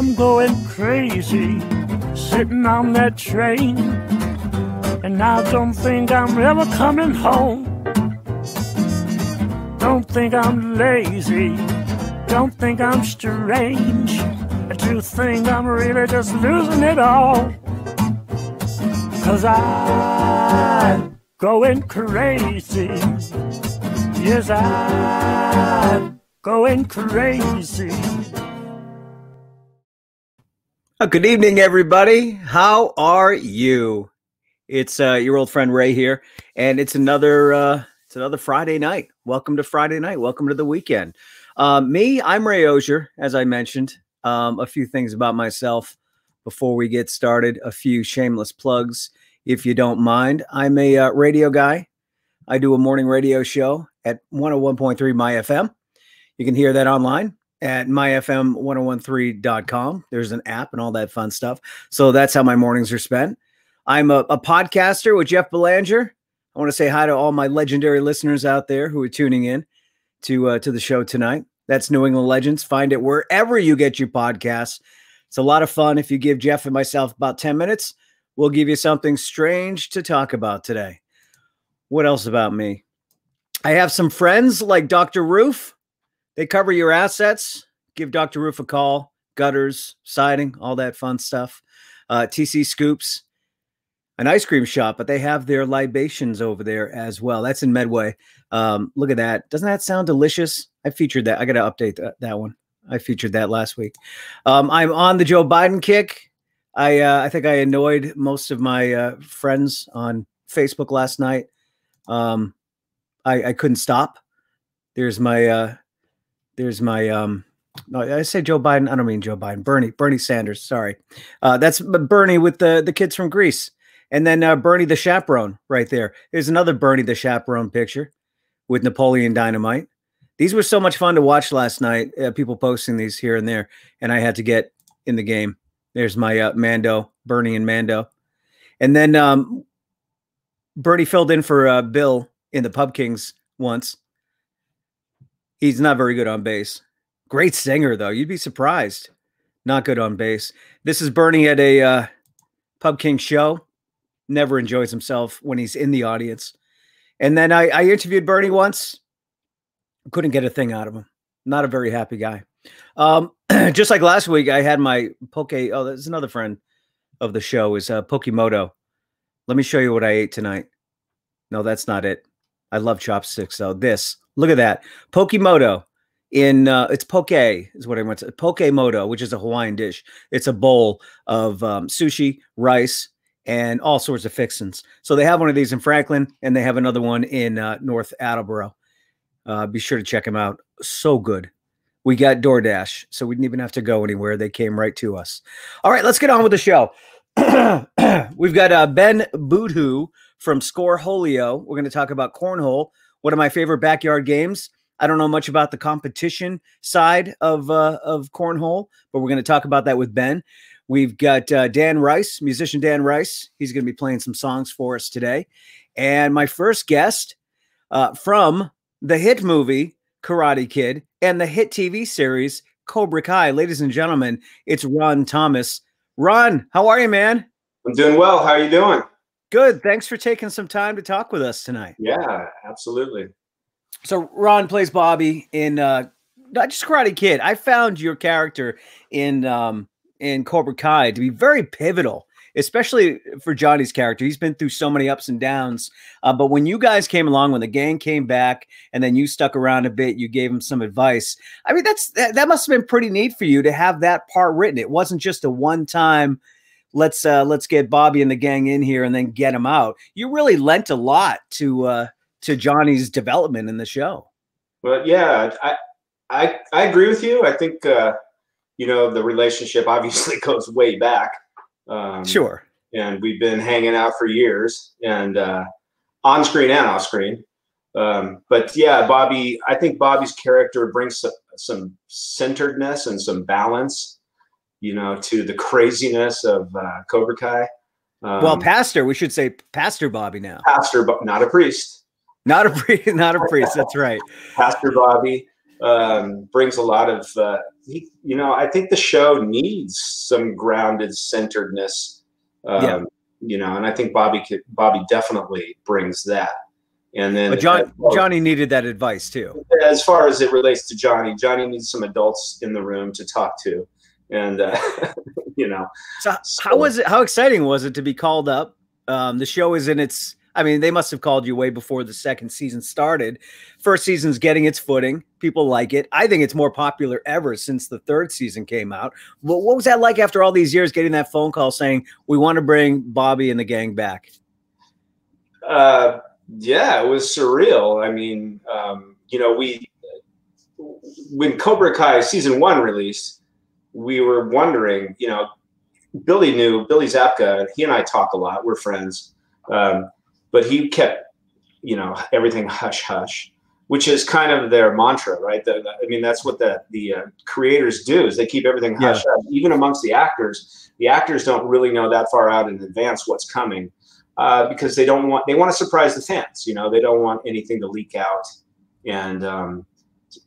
I'm going crazy, sitting on that train, and I don't think I'm ever coming home. Don't think I'm lazy, don't think I'm strange, I do think I'm really just losing it all. 'Cause I'm going crazy, yes, I'm going crazy. Good evening, everybody. How are you? It's your old friend Ray here, and it's another Friday night. Welcome to Friday night. Welcome to the weekend. I'm Ray Osier, as I mentioned. A few things about myself before we get started. A few shameless plugs, if you don't mind. I'm a radio guy. I do a morning radio show at 101.3 My FM. You can hear that online at myfm1013.com. There's an app and all that fun stuff. So that's how my mornings are spent. I'm a podcaster with Jeff Belanger. I want to say hi to all my legendary listeners out there who are tuning in to the show tonight. That's New England Legends. Find it wherever you get your podcasts. It's a lot of fun. If you give Jeff and myself about 10 minutes, we'll give you something strange to talk about today. What else about me? I have some friends like Dr. Roof. They cover your assets. Give Dr. Roof a call. Gutters, siding, all that fun stuff. TC Scoops, an ice cream shop, but they have their libations over there as well. That's in Medway. Look at that. Doesn't that sound delicious? I featured that. I got to update that one. I featured that last week. I'm on the Joe Biden kick. I think I annoyed most of my friends on Facebook last night. I couldn't stop. There's my no, I say Joe Biden. I don't mean Joe Biden. Bernie Sanders. Sorry. That's Bernie with the kids from Greece. And then Bernie the chaperone right there. There's another Bernie the chaperone picture with Napoleon Dynamite. These were so much fun to watch last night. People posting these here and there, and I had to get in the game. There's my Mando, Bernie and Mando. And then Bernie filled in for Bill in the Pub Kings once. He's not very good on bass. Great singer, though. You'd be surprised. Not good on bass. This is Bernie at a Pub King show. Never enjoys himself when he's in the audience. And then I interviewed Bernie once. Couldn't get a thing out of him. Not a very happy guy. Just like last week, I had my Poke. Oh, there's another friend of the show is Pokemoto. Let me show you what I ate tonight. No, that's not it. I love chopsticks, though. This. Look at that. Pokemoto. It's poke is what I want to. Pokemoto, which is a Hawaiian dish. It's a bowl of sushi, rice, and all sorts of fixins. So they have one of these in Franklin, and they have another one in North Attleboro. Be sure to check them out. So good. We got DoorDash, so we didn't even have to go anywhere. They came right to us. All right, let's get on with the show. We've got Ben Budha from Scoreholio. We're going to talk about cornhole, one of my favorite backyard games. I don't know much about the competition side of cornhole, but we're going to talk about that with Ben. We've got Dan Rice, musician Dan Rice. He's going to be playing some songs for us today. And my first guest from the hit movie Karate Kid and the hit TV series Cobra Kai. Ladies and gentlemen, it's Ron Thomas. Ron, how are you, man? I'm doing well. How are you doing? Good. Thanks for taking some time to talk with us tonight. Yeah, absolutely. So Ron plays Bobby in not just Karate Kid. I found your character in Cobra Kai to be very pivotal, especially for Johnny's character. He's been through so many ups and downs. But when you guys came along, when the gang came back, and then you stuck around a bit, you gave him some advice. I mean, that must have been pretty neat for you to have that part written. It wasn't just a one-time, let's get Bobby and the gang in here and then get him out. You really lent a lot to Johnny's development in the show. Well, yeah, I agree with you. I think the relationship obviously goes way back. Sure. And we've been hanging out for years, and on screen and off screen. But yeah, I think Bobby's character brings some centeredness and some balance, to the craziness of Cobra Kai. Well, pastor, we should say Pastor Bobby now. Pastor, but not a priest. Not a priest. That's right. Pastor Bobby. brings a lot of, you know, I think the show needs some grounded centeredness, you know, and I think Bobby definitely brings that. And then Johnny needed that advice too. As far as it relates to Johnny needs some adults in the room to talk to. And, you know, so how exciting was it to be called up? The show is in its, I mean, they must have called you way before the second season started. First season's getting its footing. People like it. I think it's more popular ever since the third season came out. What was that like after all these years, getting that phone call saying, we want to bring Bobby and the gang back? Yeah, it was surreal. I mean, you know, when Cobra Kai season 1 released, we were wondering, you know, Billy Zabka, he and I talk a lot. We're friends. But he kept, you know, everything hush hush, which is kind of their mantra, right? I mean, that's what the creators do, is they keep everything hush hush. Even amongst the actors don't really know that far out in advance what's coming, because they want to surprise the fans. You know, they don't want anything to leak out, and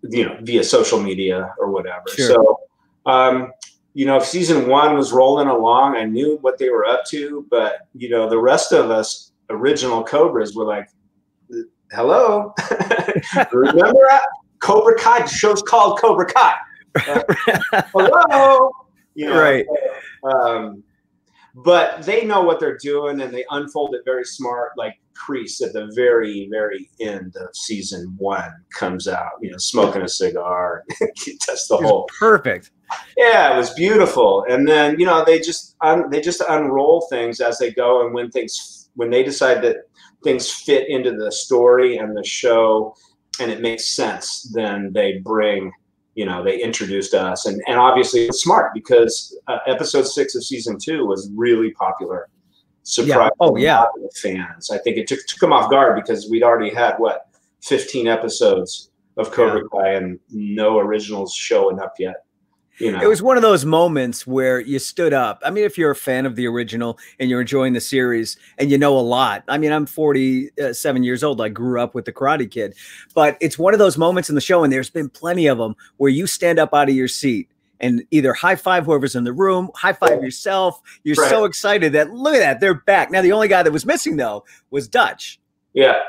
you know, via social media or whatever. Sure. So, you know, if season 1 was rolling along, I knew what they were up to, but you know, the rest of us original Cobras were like, hello, remember Cobra Kai? The show's called Cobra Kai. Hello, you know, right. But they know what they're doing, and they unfold it very smart. Like Kreese at the very, very end of season 1 comes out, you know, smoking a cigar. That's the whole perfect. Yeah, it was beautiful. And then, you know, they just unroll things as they go, and when they decide that things fit into the story and the show and it makes sense, then they bring, you know, they introduced us. And obviously it's smart, because episode 6 of season 2 was really popular. Surprised a lot of the fans. I think it took them off guard, because we'd already had, 15 episodes of Cobra Kai and no originals showing up yet. You know. It was one of those moments where you stood up. I mean, if you're a fan of the original and you're enjoying the series and you know a lot. I mean, I'm 47 years old. I grew up with the Karate Kid. But it's one of those moments in the show, and there's been plenty of them, where you stand up out of your seat and either high five whoever's in the room, high five yourself. You're so excited that, look at that, they're back. Now, the only guy that was missing, though, was Dutch. Yeah.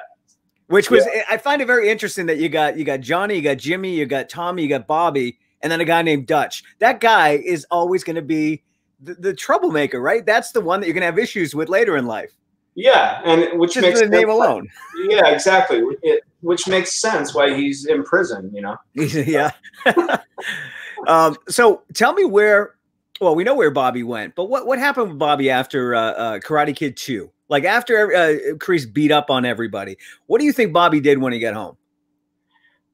Which was, I find it very interesting that you got Johnny, you got Jimmy, you got Tommy, you got Bobby, and then a guy named Dutch. That guy is always going to be the troublemaker, right? That's the one that you're going to have issues with later in life. Yeah, and which just makes the name alone. Yeah, exactly. Which makes sense why he's in prison, you know? Yeah. So tell me where, well, we know where Bobby went, but what happened with Bobby after Karate Kid 2? Like after Kreese beat up on everybody, what do you think Bobby did when he got home?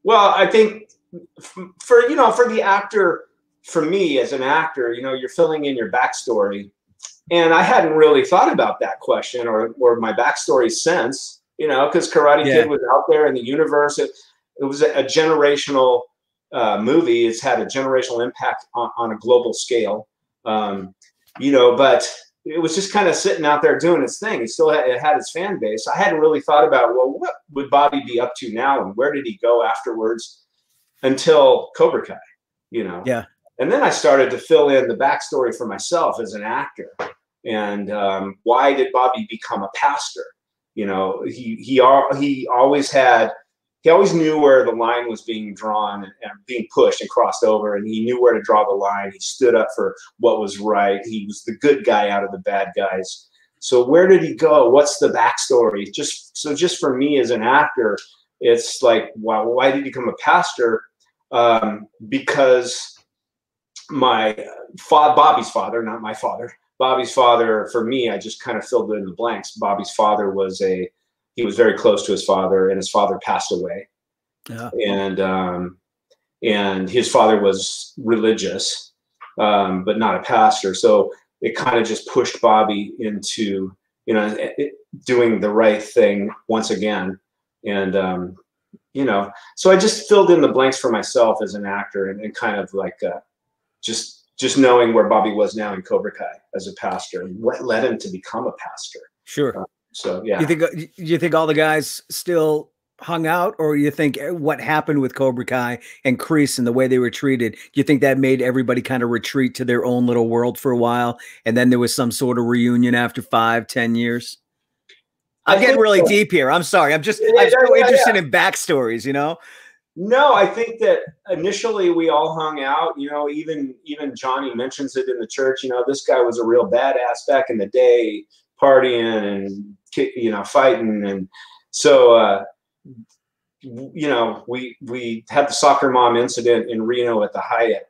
Well, I think for the actor, for me as an actor, you know, you're filling in your backstory. And I hadn't really thought about that question or my backstory since, you know, because Karate Kid was out there in the universe. It was a generational movie. It's had a generational impact on a global scale, you know, but it was just kind of sitting out there doing its thing. It had its fan base. I hadn't really thought about, well, what would Bobby be up to now, and where did he go afterwards, until Cobra Kai, you know? Yeah. And then I started to fill in the backstory for myself as an actor. And why did Bobby become a pastor? You know, he always knew where the line was being drawn and being pushed and crossed over, and he knew where to draw the line. He stood up for what was right. He was the good guy out of the bad guys. So where did he go? What's the backstory? Just for me as an actor, it's like, wow, why did he become a pastor? Because Bobby's father, not my father, Bobby's father, for me, I just kind of filled in the blanks. Bobby's father he was very close to his father, and his father passed away. Yeah. And his father was religious, but not a pastor. So it kind of just pushed Bobby into, you know, doing the right thing once again. And, you know, so I just filled in the blanks for myself as an actor, and kind of like just knowing where Bobby was now in Cobra Kai as a pastor, and what led him to become a pastor. Sure. So yeah. You think all the guys still hung out, or you think what happened with Cobra Kai and Kreese and the way they were treated, do you think that made everybody kind of retreat to their own little world for a while, and then there was some sort of reunion after 5-10 years? I'm getting really deep here. I'm sorry. I'm so interested in backstories, you know? No, I think that initially we all hung out, you know, even Johnny mentions it in the church, you know, this guy was a real badass back in the day, partying and, you know, fighting. And so, you know, we had the soccer mom incident in Reno at the Hyatt.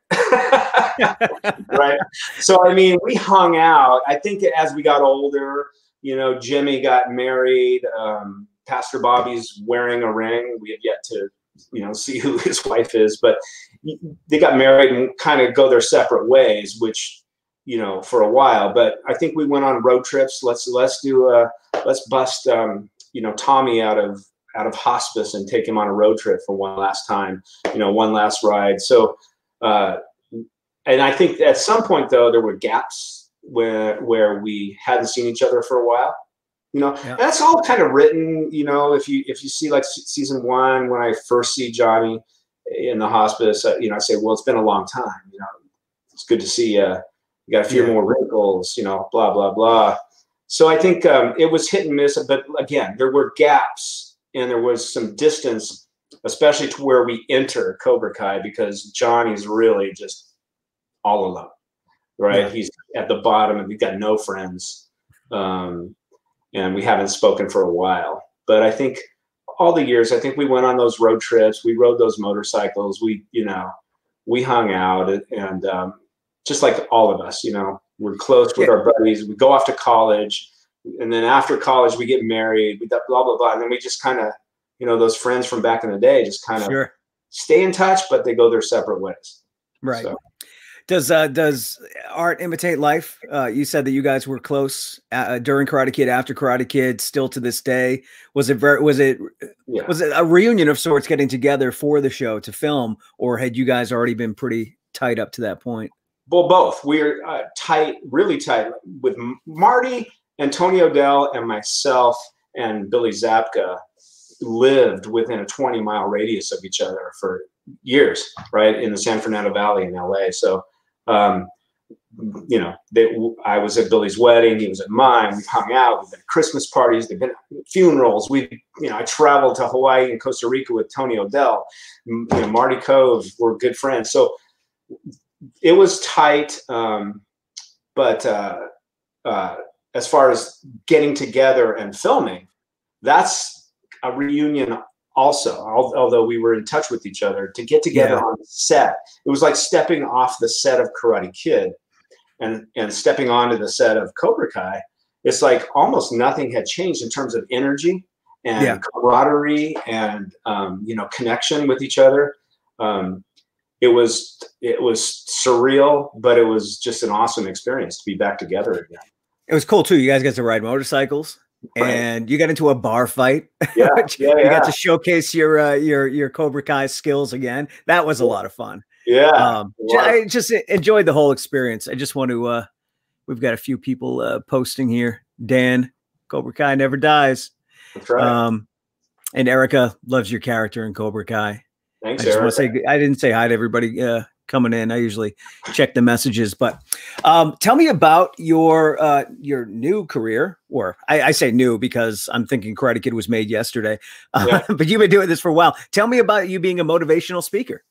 Right. So, I mean, we hung out. I think as we got older, you know, Jimmy got married. Pastor Bobby's wearing a ring. We had yet to, you know, see who his wife is, but they got married and kind of go their separate ways, which, you know, for a while. But I think we went on road trips. Let's bust, you know, Tommy out of hospice and take him on a road trip for one last time, you know, one last ride. So, and I think at some point though, there were gaps where we hadn't seen each other for a while. You know, yeah. That's all kind of written, you know, if you see like season 1, when I first see Johnny in the hospice, you know, I say, well, it's been a long time, you know, it's good to see you. You got a few more wrinkles, you know, blah, blah, blah. So I think it was hit and miss, but again, there were gaps and there was some distance, especially to where we enter Cobra Kai, because Johnny's really just all alone, right? Yeah. He's at the bottom and we've got no friends. And we haven't spoken for a while. But I think all the years, I think we went on those road trips. We rode those motorcycles. We, you know, we hung out, and just like all of us, you know, we're close with our buddies. We go off to college, and then after college, we get married. We got blah, blah, blah. And then we just kind of, you know, those friends from back in the day just kind of stay in touch, but they go their separate ways. Right. So. Does art imitate life? You said that you guys were close during Karate Kid, after Karate Kid, still to this day. Was it a reunion of sorts, getting together for the show to film, or had you guys already been pretty tight up to that point? Well, both. We're tight, really tight with Marty, Antonio Dell, and myself, and Billy Zabka lived within a 20-mile radius of each other for years, right, in the San Fernando Valley in LA. So, you know, I was at Billy's wedding, he was at mine. We've hung out, we've been at Christmas parties, they've been at funerals. I traveled to Hawaii and Costa Rica with Tony O'Dell, you know, Marty Cove, we're good friends. So it was tight. But as far as getting together and filming, that's a reunion also, although we were in touch with each other, to get together on the set. It was like stepping off the set of Karate Kid and stepping onto the set of Cobra Kai. It's like almost nothing had changed in terms of energy and camaraderie and you know, connection with each other. It was surreal, but it was just an awesome experience to be back together again. It was cool too. You guys got to ride motorcycles. Right. And you got into a bar fight. Yeah, you got to showcase your Cobra Kai skills again. That was a lot of fun. Yeah, I just enjoyed the whole experience. I just want to. We've got a few people posting here. Dan, Cobra Kai never dies. That's right. And Erica loves your character in Cobra Kai. Thanks, I just Erica. want to say I didn't say hi to everybody coming in. I usually check the messages, but tell me about your new career, or I say new because I'm thinking Karate Kid was made yesterday, but you've been doing this for a while. Tell me about you being a motivational speaker.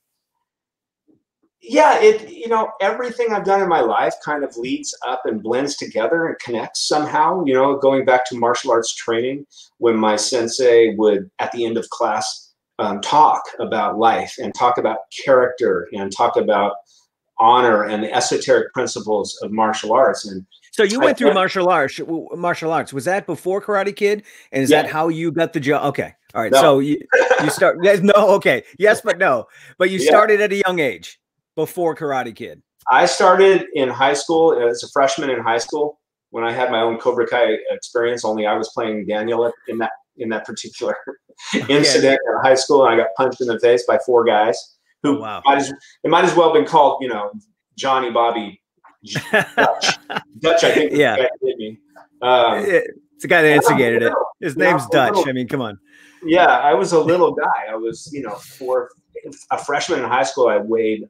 Yeah, you know, everything I've done in my life kind of leads up and blends together and connects somehow, you know, going back to martial arts training, when my sensei would, at the end of class, talk about life and talk about character and talk about honor and the esoteric principles of martial arts. And so you went through martial arts. Was that before Karate Kid? And is that how you got the job? Okay. All right. No. So you start. No. Okay. Yes, but no. But you started at a young age before Karate Kid. I started in high school as a freshman in high school when I had my own Cobra Kai experience. Only I was playing Daniel in that particular incident in high school, and I got punched in the face by 4 guys who it might as well have been called, you know, Johnny Bobby Dutch. Dutch, I think. Yeah, the guy that hit me. It's the guy that instigated it. His name's Dutch. I mean, come on. Yeah, I was a little guy. I was, for a freshman in high school, I weighed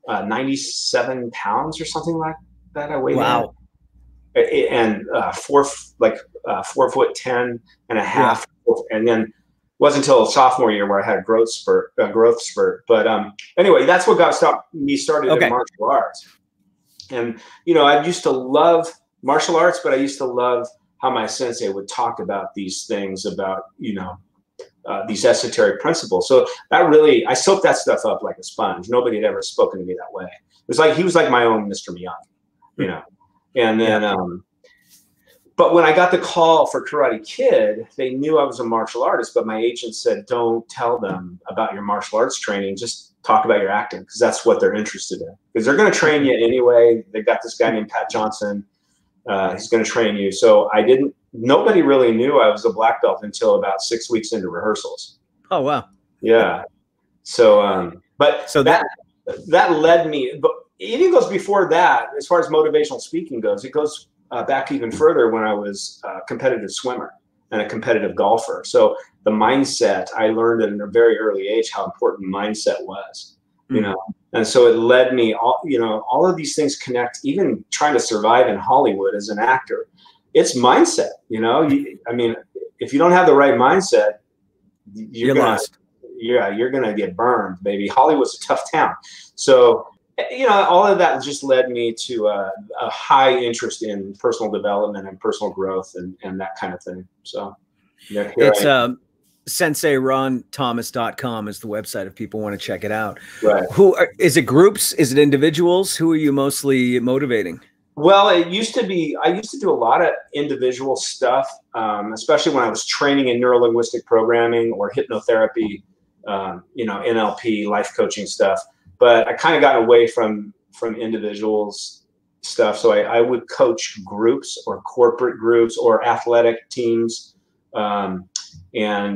97 pounds or something like that. I weighed Wow. and 4'10" and a half, and then wasn't until sophomore year where I had a growth spurt. But anyway, that's what got me started in martial arts. And I used to love martial arts, but I used to love how my sensei would talk about these things, about these esoteric principles. So that really, I soaked that stuff up like a sponge. Nobody had ever spoken to me that way. It was like he was like my own Mr. Miyagi, And then, but when I got the call for Karate Kid, they knew I was a martial artist, but my agent said, don't tell them about your martial arts training. Just talk about your acting, because that's what they're interested in. Because they're going to train you anyway. They've got this guy named Pat Johnson. He's going to train you. So nobody really knew I was a black belt until about 6 weeks into rehearsals. Oh, wow. Yeah. So, that led me, but it even goes before that, as far as motivational speaking goes. It goes back even further when I was a competitive swimmer and a competitive golfer. So the mindset, I learned at a very early age how important mindset was, and so it led me, all of these things connect, even trying to survive in Hollywood as an actor. It's mindset, I mean, if you don't have the right mindset, you're lost. Yeah, you're going to get burned, baby. Hollywood's a tough town. So, all of that just led me to a high interest in personal development and personal growth and that kind of thing. So it's senseironthomas.com is the website if people want to check it out. Right. Is it groups? Is it individuals? Who are you mostly motivating? Well, I used to do a lot of individual stuff, especially when I was training in neuro-linguistic programming or hypnotherapy, NLP, life coaching stuff. But I kind of got away from individuals stuff. So I would coach groups or corporate groups or athletic teams. And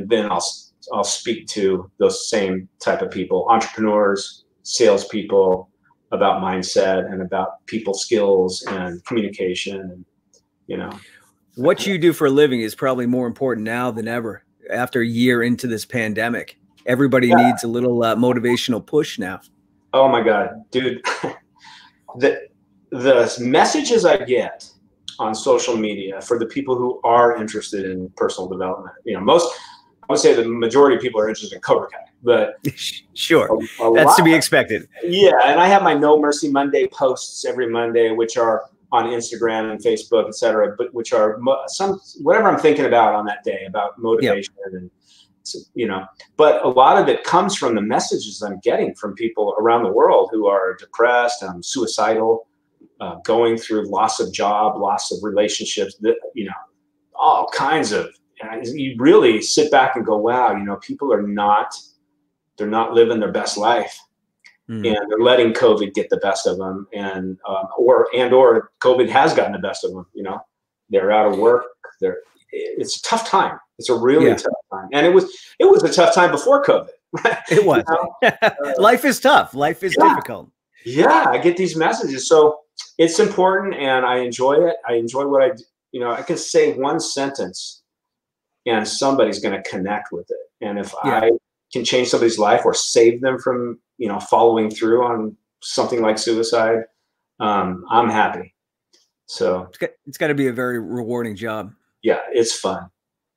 then I'll speak to those same type of people, entrepreneurs, salespeople, about mindset and about people skills and communication. And, what you do for a living is probably more important now than ever after a year into this pandemic. Everybody needs a little motivational push now. Oh my God, dude. The messages I get on social media for the people who are interested in personal development, I would say the majority of people are interested in Cobra Kai, but sure, that's to be expected. Yeah, and I have my No Mercy Monday posts every Monday, which are on Instagram and Facebook, etc., but which are whatever I'm thinking about on that day about motivation and. But a lot of it comes from the messages I'm getting from people around the world who are depressed, suicidal, going through loss of job, loss of relationships, all kinds of, you really sit back and go, wow, people are they're not living their best life. And they're letting COVID get the best of them. And, or COVID has gotten the best of them, they're out of work. It's a tough time. It's a really tough time. And it was a tough time before COVID. It was. Life is tough. Life is difficult. Yeah. I get these messages. So it's important and I enjoy it. I enjoy what I do. I can say one sentence and somebody's going to connect with it. And if I can change somebody's life or save them from, following through on something like suicide, I'm happy. So it's got to be a very rewarding job. Yeah, it's fun.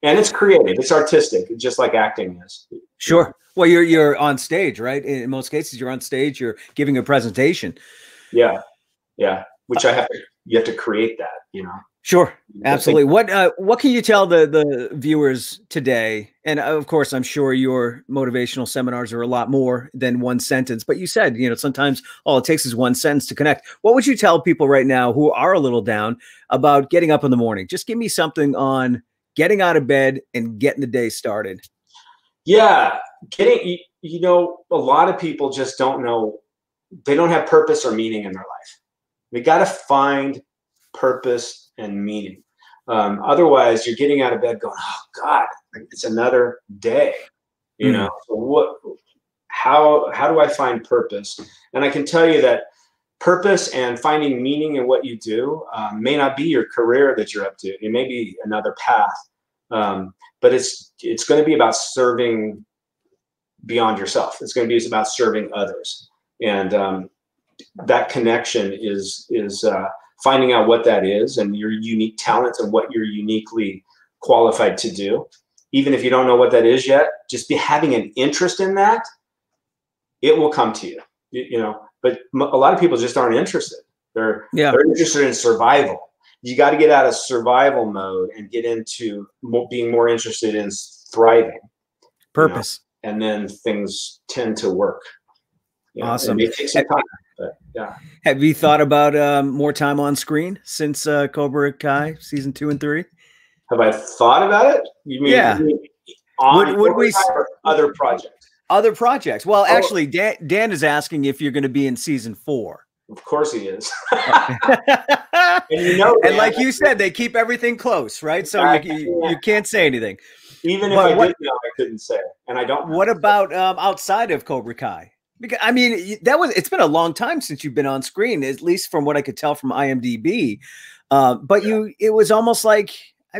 And it's creative. It's artistic, just like acting is. Sure. Well, you're on stage, right? In most cases, you're on stage. You're giving a presentation. Yeah, yeah. Which you have to create that, Sure, absolutely. What can you tell the viewers today? And of course, I'm sure your motivational seminars are a lot more than one sentence. But you said, sometimes all it takes is one sentence to connect. What would you tell people right now who are a little down about getting up in the morning? Just give me something on getting out of bed and getting the day started. Yeah, a lot of people just don't know. They don't have purpose or meaning in their life. We got to find purpose and meaning. Otherwise, you're getting out of bed going, oh God, it's another day. So how do I find purpose? And I can tell you that purpose and finding meaning in what you do may not be your career that you're up to. It may be another path. But it's going to be about serving beyond yourself. It's going to be about serving others. And that connection is finding out what that is and your unique talents and what you're uniquely qualified to do. Even if you don't know what that is yet, just having an interest in that, it will come to you, you know. But a lot of people just aren't interested. They're interested in survival. You got to get out of survival mode and get into being more interested in thriving. Purpose. You know? And then things tend to work. You know, awesome. It may take some time, but yeah. Have you thought about more time on screen since Cobra Kai season 2 and 3? Have I thought about it? You mean would we other projects? Other projects. Well, actually, Dan is asking if you're going to be in season 4. Of course he is. And you know, and like you said, they keep everything close, right? So you can't say anything. Even if I did know, I couldn't say it, and I don't. What about outside of Cobra Kai? Because I mean, it's been a long time since you've been on screen, at least from what I could tell from IMDb. But it was almost like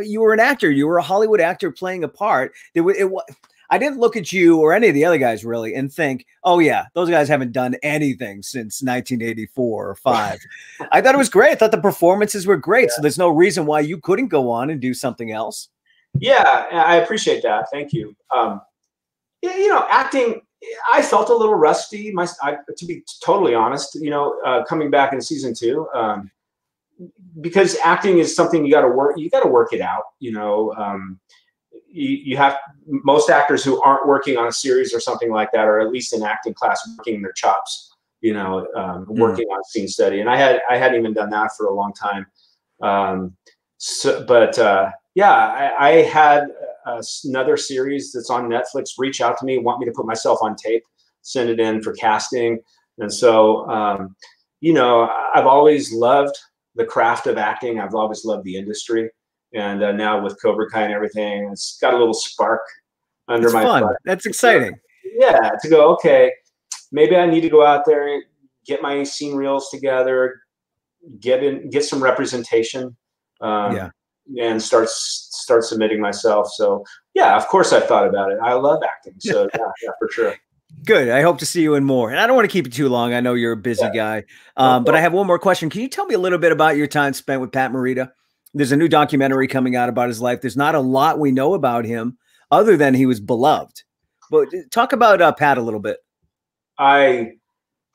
you were an actor. You were a Hollywood actor playing a part. I didn't look at you or any of the other guys really and think, oh yeah, those guys haven't done anything since 1984 or 5. I thought it was great. I thought the performances were great. Yeah. So there's no reason why you couldn't go on and do something else. Yeah, I appreciate that. Thank you. You know, acting, I felt a little rusty. To be totally honest, you know, coming back in season 2, because acting is something you got to work. You got to work it out. You know, you have most actors who aren't working on a series or something like that, or at least in acting class, working their chops. You know, working on scene study. And I hadn't even done that for a long time. Yeah, I had another series that's on Netflix reach out to me, want me to put myself on tape, send it in for casting. And so, you know, I've always loved the craft of acting. I've always loved the industry. And now with Cobra Kai and everything, it's got a little spark under my butt. That's exciting. Yeah, to go, okay, maybe I need to go out there, get my scene reels together, get some representation. And start submitting myself. So yeah, of course I thought about it. I love acting. So yeah, for sure. Good. I hope to see you in more. And I don't want to keep you too long. I know you're a busy guy. But I have one more question. Can you tell me a little bit about your time spent with Pat Morita? There's a new documentary coming out about his life. There's not a lot we know about him other than he was beloved. But talk about Pat a little bit.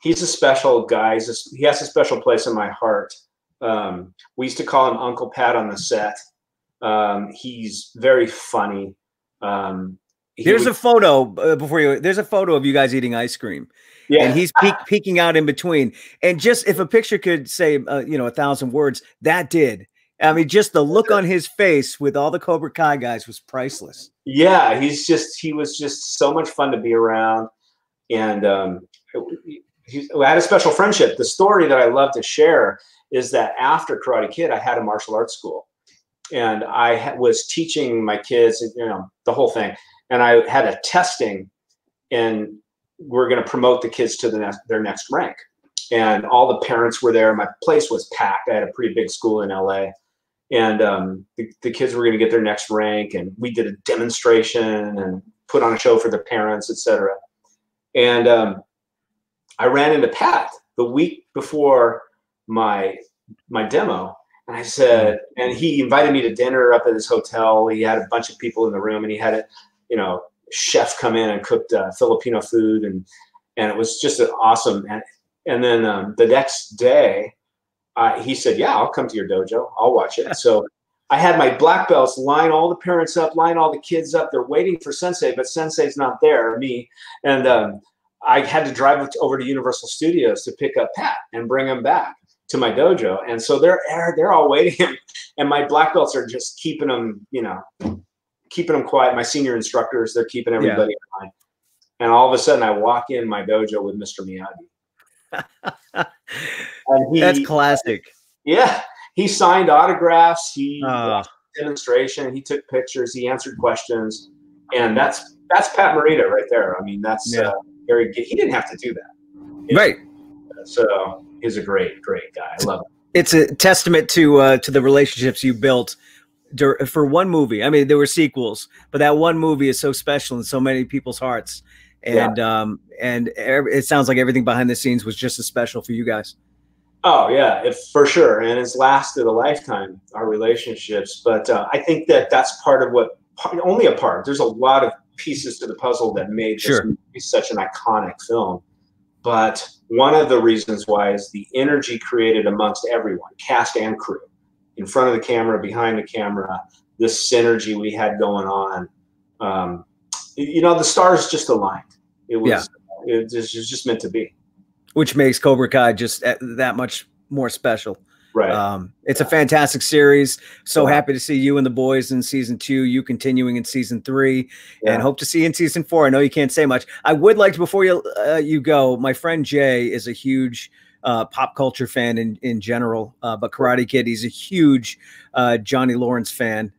He's a special guy. He has a special place in my heart. We used to call him Uncle Pat on the set. He's very funny. There's a photo there's a photo of you guys eating ice cream. Yeah. And he's peeking out in between. And just if a picture could say, you know, 1,000 words, that did. I mean, just the look on his face with all the Cobra Kai guys was priceless. Yeah, he was just so much fun to be around. And I had a special friendship. The story that I love to share is that after Karate Kid, I had a martial arts school, and I was teaching my kids, you know, the whole thing. And I had a testing, and we're going to promote the kids to their next rank. And all the parents were there. My place was packed. I had a pretty big school in LA, and the kids were going to get their next rank. And we did a demonstration and put on a show for the parents, etc. And I ran into Pat the week before my demo, and I said, and he invited me to dinner up at his hotel. He had a bunch of people in the room, and he had a, you know, chef come in and cooked Filipino food, and it was just an awesome. And then the next day, he said, "Yeah, I'll come to your dojo. I'll watch it." So I had my black belts line all the parents up, line all the kids up. They're waiting for Sensei, but Sensei's not there, me, and I had to drive over to Universal Studios to pick up Pat and bring him back to my dojo. And so they're all waiting, and my black belts are just keeping them, you know, keeping them quiet. My senior instructors, they're keeping everybody in line. And all of a sudden I walk in my dojo with Mr. Miyagi. And that's classic. Yeah. He signed autographs. He watched the demonstration. He took pictures. He answered questions. And that's Pat Morita right there. I mean, that's very good. He didn't have to do that. Right. So he's a great, great guy. I love him. It's a testament to the relationships you built for one movie. I mean, there were sequels, but that one movie is so special in so many people's hearts. And it sounds like everything behind the scenes was just as special for you guys. Oh yeah, for sure. And it's lasted a lifetime, our relationships. But I think that's part of only a part. There's a lot of pieces to the puzzle that made this movie such an iconic film. But one of the reasons why is the energy created amongst everyone, cast and crew, in front of the camera, behind the camera, this synergy we had going on. The stars just aligned. It was just meant to be. Which makes Cobra Kai just that much more special. Right. It's a fantastic series. So happy to see you and the boys in season 2, you continuing in season 3, and hope to see you in season 4. I know you can't say much. I would like to, before you go, my friend Jay is a huge pop culture fan in general, but Karate Kid, he's a huge Johnny Lawrence fan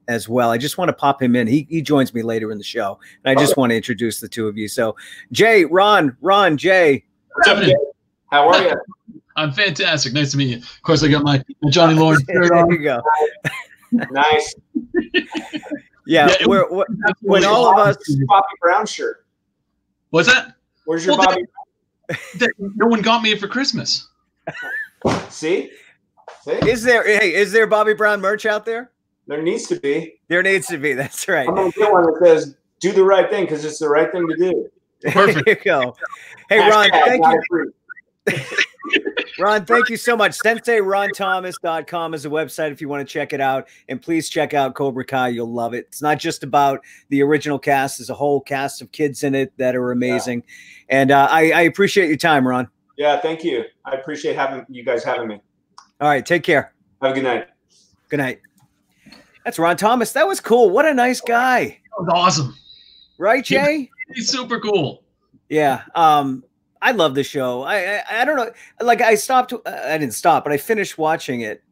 as well. I just want to pop him in. He joins me later in the show, and I just want to introduce the two of you. So Jay, Ron, Jay. What's up, Jay? How are you? I'm fantastic. Nice to meet you. Of course, I got my Johnny Lawrence shirt on. There you go. Nice. Yeah, when all of us. Bobby Brown shirt. What's that? Where's your Bobby? No one got me it for Christmas. See? Is there Bobby Brown merch out there? There needs to be. There needs to be. That's right. I'm gonna get one that says "Do the right thing" because it's the right thing to do. Perfect. There you go. Hey, Ron, thank you. Ron, thank you so much. SenseiRonThomas.com is a website if you want to check it out. And please check out Cobra Kai. You'll love it. It's not just about the original cast. There's a whole cast of kids in it that are amazing. Yeah. And I appreciate your time, Ron. Yeah, thank you. I appreciate you guys having me. All right, take care. Have a good night. Good night. That's Ron Thomas. That was cool. What a nice guy. That was awesome. Right, Jay? He's super cool. Yeah. I love the show. I don't know. Like I didn't stop, but I finished watching it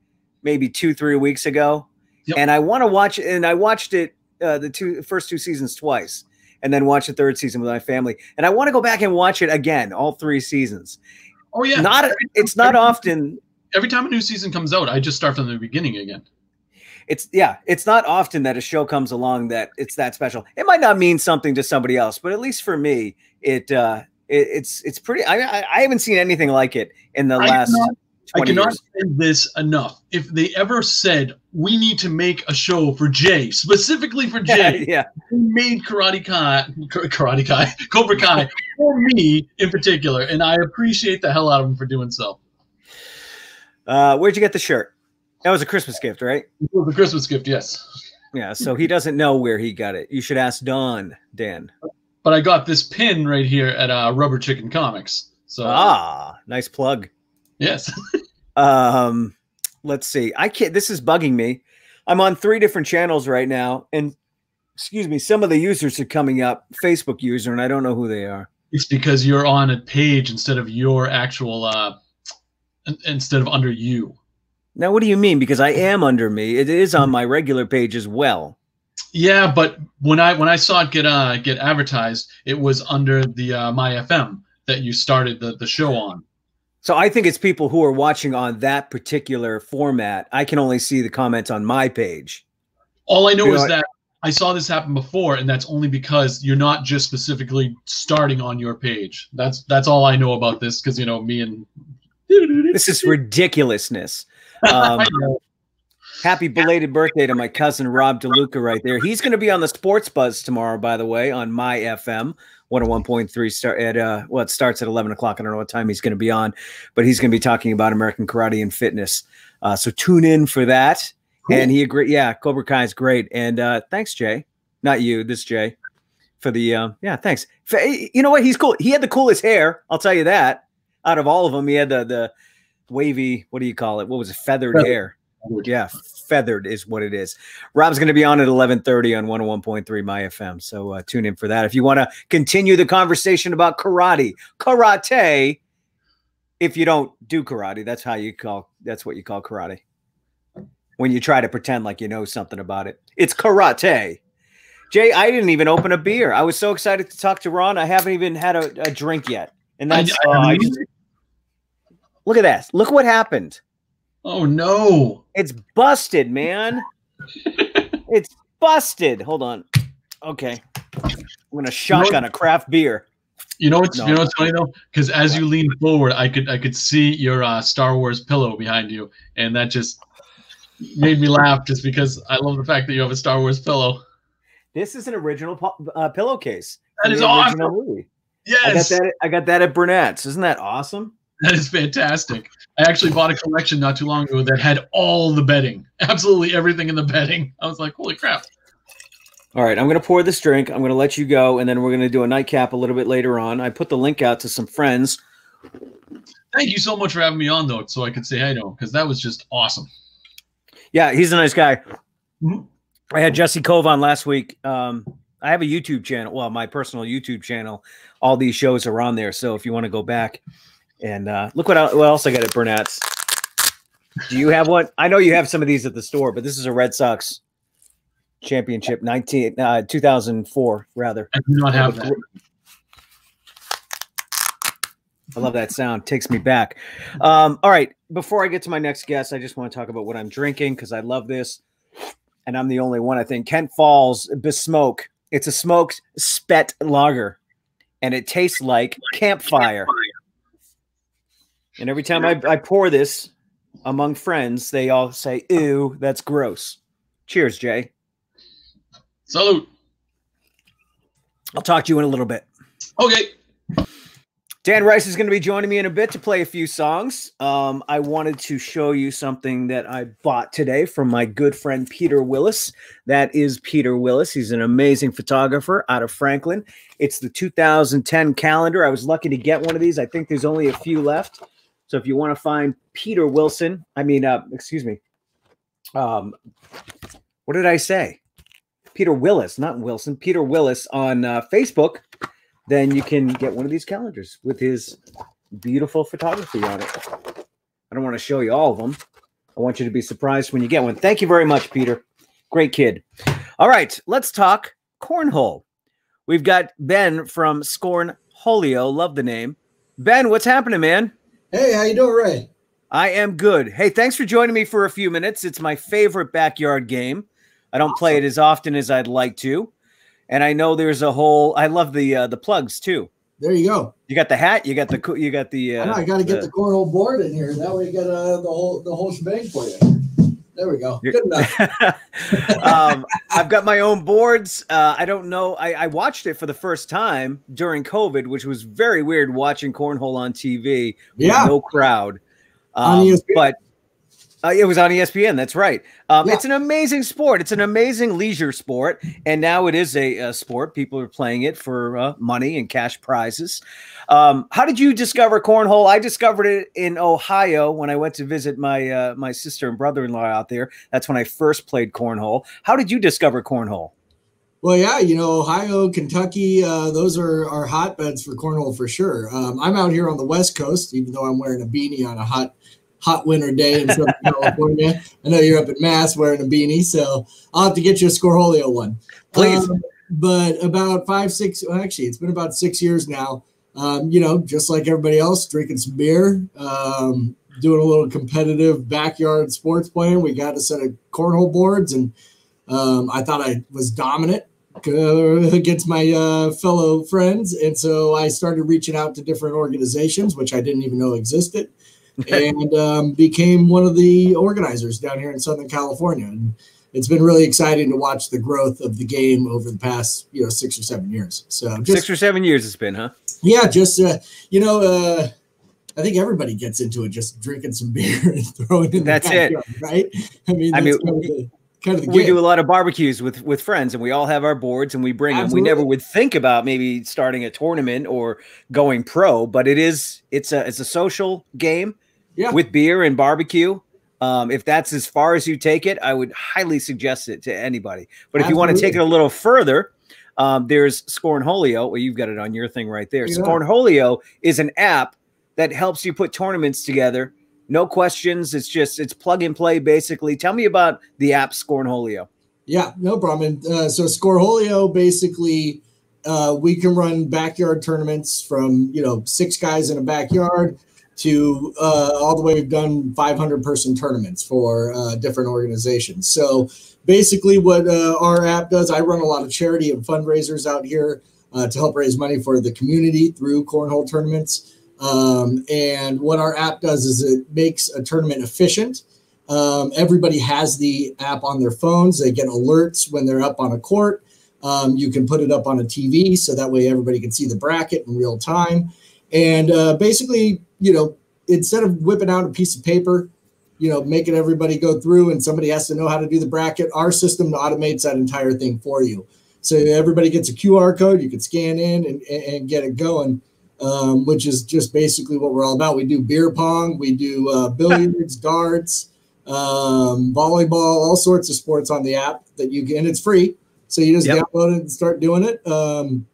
maybe 2-3 weeks ago. Yep. And I want to watch it. And I watched it, the first 2 seasons twice, and then watch the 3rd season with my family. And I want to go back and watch it again, all 3 seasons. Oh yeah. It's not often. Every time a new season comes out, I just start from the beginning again. It's not often that a show comes along that it's that special. It might not mean something to somebody else, but at least for me, it's pretty. I haven't seen anything like it in the last 20 years. I cannot say this enough. If they ever said we need to make a show for Jay, specifically for Jay, we made Cobra Kai for me in particular, and I appreciate the hell out of him for doing so. Where'd you get the shirt? That was a Christmas gift, right? It was a Christmas gift, yes. Yeah, so he doesn't know where he got it. You should ask Dan. But I got this pin right here at Rubber Chicken Comics. So nice plug. Yes. Let's see. This is bugging me. I'm on 3 different channels right now, and excuse me, some of the users are coming up, Facebook user, and I don't know who they are. It's because you're on a page instead of your actual instead of under you. Now, what do you mean? Because I am under me. It is on my regular page as well. Yeah, but when I saw it get advertised, it was under the My FM that you started the show on. So I think it's people who are watching on that particular format. I can only see the comments on my page. All I know is that I saw this happen before, and that's only because you're not just specifically starting on your page. That's all I know about this, because me and this is ridiculousness. Happy belated birthday to my cousin Rob DeLuca right there. He's going to be on the Sports Buzz tomorrow, by the way, on my FM 101.3 it starts at 11 o'clock. I don't know what time he's going to be on, but he's going to be talking about American karate and fitness. So tune in for that. Cool. And he agreed. Yeah, Cobra Kai is great. And thanks, Jay. Not you, this Jay. For the thanks. You know what? He's cool. He had the coolest hair. I'll tell you that. Out of all of them, he had the wavy, what do you call it? What was it? Feathered hair. Yeah, feathered is what it is. Rob's going to be on at 11:30 on 101.3 My FM. So tune in for that. If you want to continue the conversation about karate, if you don't do karate, that's what you call karate. When you try to pretend like you know something about it, it's karate. Jay, I didn't even open a beer. I was so excited to talk to Ron. I haven't even had a drink yet. And that's look at that. Look what happened. Oh no. It's busted, man. It's busted. Hold on. Okay. I'm gonna shotgun a craft beer. You know what's funny though? Because as you lean forward, I could see your Star Wars pillow behind you, and that just made me laugh just because I love the fact that you have a Star Wars pillow. This is an original pillowcase. That is awesome. Movie. Yes. I got that at Burnett's. Isn't that awesome? That is fantastic. I actually bought a collection not too long ago that had all the bedding, absolutely everything in the bedding. I was like, holy crap. All right, I'm going to pour this drink. I'm going to let you go, and then we're going to do a nightcap a little bit later on. I put the link out to some friends. Thank you so much for having me on, though, so I could say hi to him, because that was just awesome. Yeah, he's a nice guy. Mm-hmm. I had Jesse Cove on last week. I have a YouTube channel, well, my personal YouTube channel. All these shows are on there, so if you want to go back and look what else I got at Burnett's. Do you have one? I know you have some of these at the store, but this is a Red Sox championship 2004 rather. I do not have that. I love that sound. Takes me back. All right, before I get to my next guest, I just want to talk about what I'm drinking because I love this, and I'm the only one, I think. Kent Falls Besmoke. It's a smoked spet lager, and it tastes like campfire. And every time I pour this among friends, they all say, "Ew, that's gross." Cheers, Jay. Salute. I'll talk to you in a little bit. Okay. Dan Rice is going to be joining me in a bit to play a few songs. I wanted to show you something that I bought today from my good friend Peter Willis. That is Peter Willis. He's an amazing photographer out of Franklin. It's the 2010 calendar. I was lucky to get one of these. I think there's only a few left. So if you want to find Peter Wilson, excuse me. What did I say? Peter Willis, not Wilson, Peter Willis on Facebook, then you can get one of these calendars with his beautiful photography on it. I don't want to show you all of them. I want you to be surprised when you get one. Thank you very much, Peter. Great kid. All right, let's talk cornhole. We've got Ben from Scoreholio. Love the name. Ben, what's happening, man? Hey, how you doing, Ray? I am good. Hey, thanks for joining me for a few minutes. It's my favorite backyard game. I don't play it as often as I'd like to. And I know there's a whole, I love the plugs too. There you go. You got the hat, you got the I got to get the cornhole board in here. That way you got the whole shebang for you. There we go. Good enough. I've got my own boards. I don't know. I watched it for the first time during COVID, which was very weird watching cornhole on TV with no crowd. But it was on ESPN. That's right. It's an amazing sport. It's an amazing leisure sport. And now it is a sport. People are playing it for money and cash prizes. How did you discover cornhole? I discovered it in Ohio when I went to visit my my sister and brother-in-law out there. That's when I first played cornhole. How did you discover cornhole? Well, yeah, Ohio, Kentucky, those are hotbeds for cornhole for sure. I'm out here on the West Coast, even though I'm wearing a beanie on a hot winter day in Southern California. I know you're up in Mass wearing a beanie, so I'll have to get you a Scoreholio one. Please. But about 5, 6, well, actually, it's been about 6 years now. Just like everybody else, drinking some beer, doing a little competitive backyard sports playing. We got a set of cornhole boards, and I thought I was dominant against my fellow friends. And so I started reaching out to different organizations, which I didn't even know existed. And became one of the organizers down here in Southern California. And it's been really exciting to watch the growth of the game over the past, 6 or 7 years. So 6 or 7 years it's been, huh? Yeah, I think everybody gets into it, just drinking some beer and throwing it in That's the backyard, it. right? I mean, kind of the we game. do a lot of barbecues with friends, and we all have our boards, and we bring them. We never would think about maybe starting a tournament or going pro, but it's a social game with beer and barbecue. If that's as far as you take it, I would highly suggest it to anybody. But if you want to take it a little further, there's Scoreholio. Well, you've got it on your thing right there. Yeah. Scoreholio is an app that helps you put tournaments together. No questions. It's plug and play, basically. Tell me about the app Scoreholio. Yeah, no problem. And so Scoreholio, basically, we can run backyard tournaments from, 6 guys in a backyard to all the way we've done 500-person tournaments for different organizations. So basically what our app does, I run a lot of charity and fundraisers out here to help raise money for the community through cornhole tournaments. And what our app does is it makes a tournament efficient. Everybody has the app on their phones. They get alerts when they're up on a court. You can put it up on a TV so that way everybody can see the bracket in real time. And basically, instead of whipping out a piece of paper, making everybody go through and somebody has to know how to do the bracket, our system automates that entire thing for you. So everybody gets a QR code, you can scan in and get it going, which is just basically what we're all about. We do beer pong, we do billiards, darts, volleyball, all sorts of sports on the app that you can, and it's free. So you just download it and start doing it. And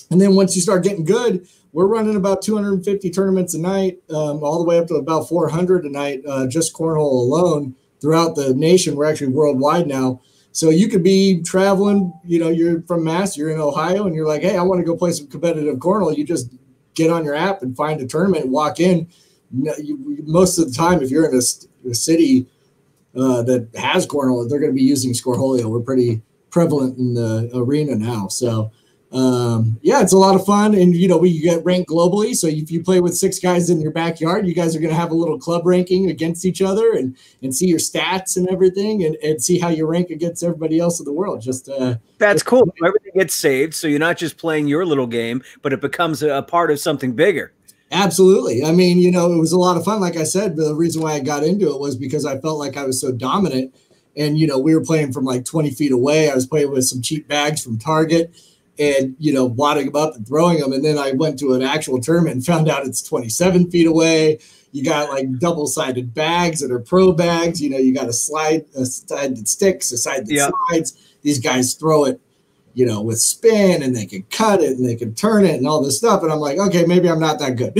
then once you start getting good, we're running about 250 tournaments a night, all the way up to about 400 a night, just cornhole alone throughout the nation. We're actually worldwide now. So you could be traveling, you're from Mass, you're in Ohio, and you're like, hey, I want to go play some competitive cornhole. You just get on your app and find a tournament and walk in. Most of the time, if you're in a city that has cornhole, they're going to be using Scoreholio. We're pretty prevalent in the arena now. So, it's a lot of fun. And, we get ranked globally. So if you play with 6 guys in your backyard, you guys are going to have a little club ranking against each other and see your stats and everything and see how you rank against everybody else in the world. That's cool. Everything gets saved. So you're not just playing your little game, but it becomes a part of something bigger. Absolutely. I mean, it was a lot of fun. Like I said, the reason why I got into it was because I felt like I was so dominant. And, we were playing from like 20 feet away. I was playing with some cheap bags from Target and, wadding them up and throwing them. And then I went to an actual tournament and found out it's 27 feet away. You got like double-sided bags that are pro bags. You got a side that sticks, a side that slides. These guys throw it, with spin, and they can cut it and they can turn it and all this stuff. And I'm like, okay, maybe I'm not that good.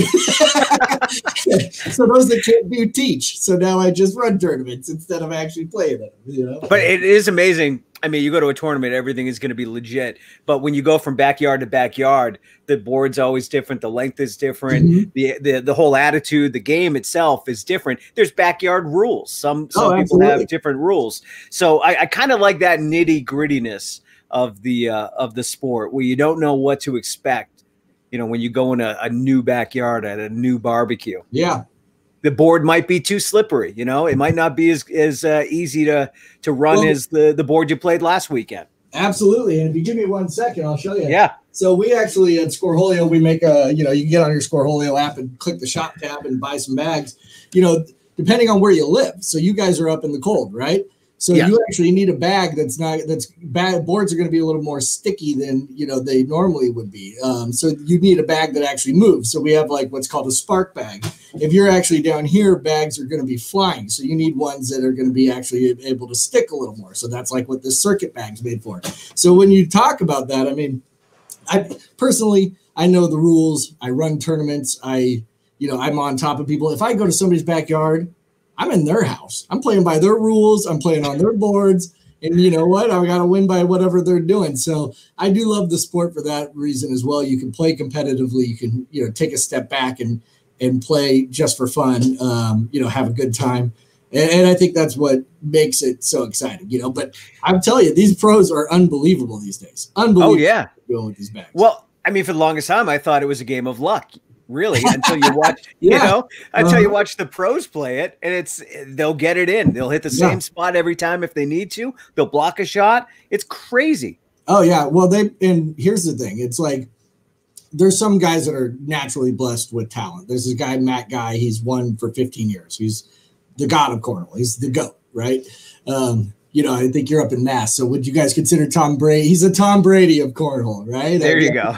So those that can't do teach. So now I just run tournaments instead of actually playing them. But it is amazing. I mean, you go to a tournament, everything is going to be legit. But when you go from backyard to backyard, the board's always different. The length is different. The whole attitude, the game itself is different. There's backyard rules. Some people have different rules. So I kind of like that nitty grittiness of the sport where you don't know what to expect. When you go in a new backyard at a new barbecue. Yeah. The board might be too slippery. It might not be as easy to run as the board you played last weekend. Absolutely. And if you give me 1 second, I'll show you. Yeah. So we actually at Scoreholio, we make you can get on your Scoreholio app and click the shop tab and buy some bags, depending on where you live. So you guys are up in the cold, right? So you actually need a bag boards are going to be a little more sticky than, they normally would be. So you need a bag that actually moves. So we have like what's called a spark bag. If you're actually down here, bags are going to be flying. So you need ones that are going to be actually able to stick a little more. So that's like what this circuit bag's made for. So when you talk about that, I mean, I personally know the rules. I run tournaments. I'm on top of people. If I go to somebody's backyard, I'm in their house. I'm playing by their rules. I'm playing on their boards. And you know what? I got to win by whatever they're doing. So I do love the sport for that reason as well. You can play competitively. You can, take a step back and play just for fun, have a good time. And I think that's what makes it so exciting, But I'm telling you, these pros are unbelievable these days. Unbelievable. Oh, yeah. Going with these bags. Well, I mean, for the longest time, I thought it was a game of luck. Really, until you watch, until you watch the pros play it, and they'll get it in. They'll hit the same spot every time if they need to. They'll block a shot. It's crazy. Oh yeah. Well, and here's the thing. It's like there's some guys that are naturally blessed with talent. There's this guy, Matt Guy. He's won for 15 years. He's the god of cornhole. He's the GOAT, right? I think you're up in Mass. So would you guys consider Tom Brady? He's a Tom Brady of cornhole, right? There you go.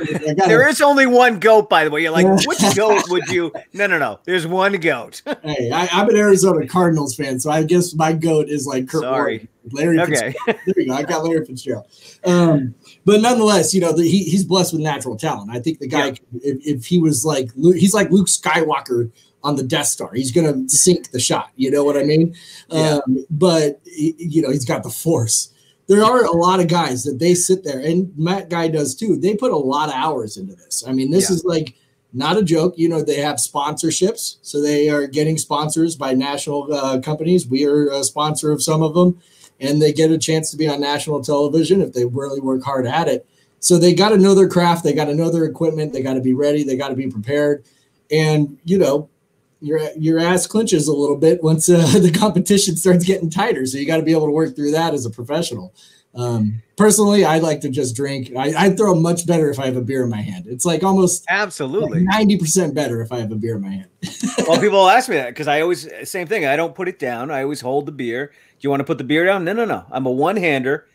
There is only one GOAT, by the way. You're like, which GOAT would you? No. There's one GOAT. Hey, I'm an Arizona Cardinals fan, so I guess my GOAT is like Kurt Warner. Larry Fitzgerald. There you go. I got Larry Fitzgerald. But nonetheless, he's blessed with natural talent. I think the guy, if he was like, he's like Luke Skywalker on the Death Star. He's going to sink the shot. You know what I mean? Yeah. But, he's got the force. There are a lot of guys that they sit there, and Matt Guy does too. They put a lot of hours into this. I mean, this is like not a joke. They have sponsorships. So they are getting sponsors by national companies. We are a sponsor of some of them. and they get a chance to be on national television if they really work hard at it. So they got to know their craft. They got to know their equipment. They got to be ready. They got to be prepared. And, you know, your ass clinches a little bit once the competition starts getting tighter. So you got to be able to work through that as a professional. Personally, I like to just drink. I throw much better if I have a beer in my hand. It's like almost absolutely like 90% better if I have a beer in my hand. Well, people ask me that because I always, same thing. I don't put it down. I always hold the beer. Do you want to put the beer down? No. I'm a one-hander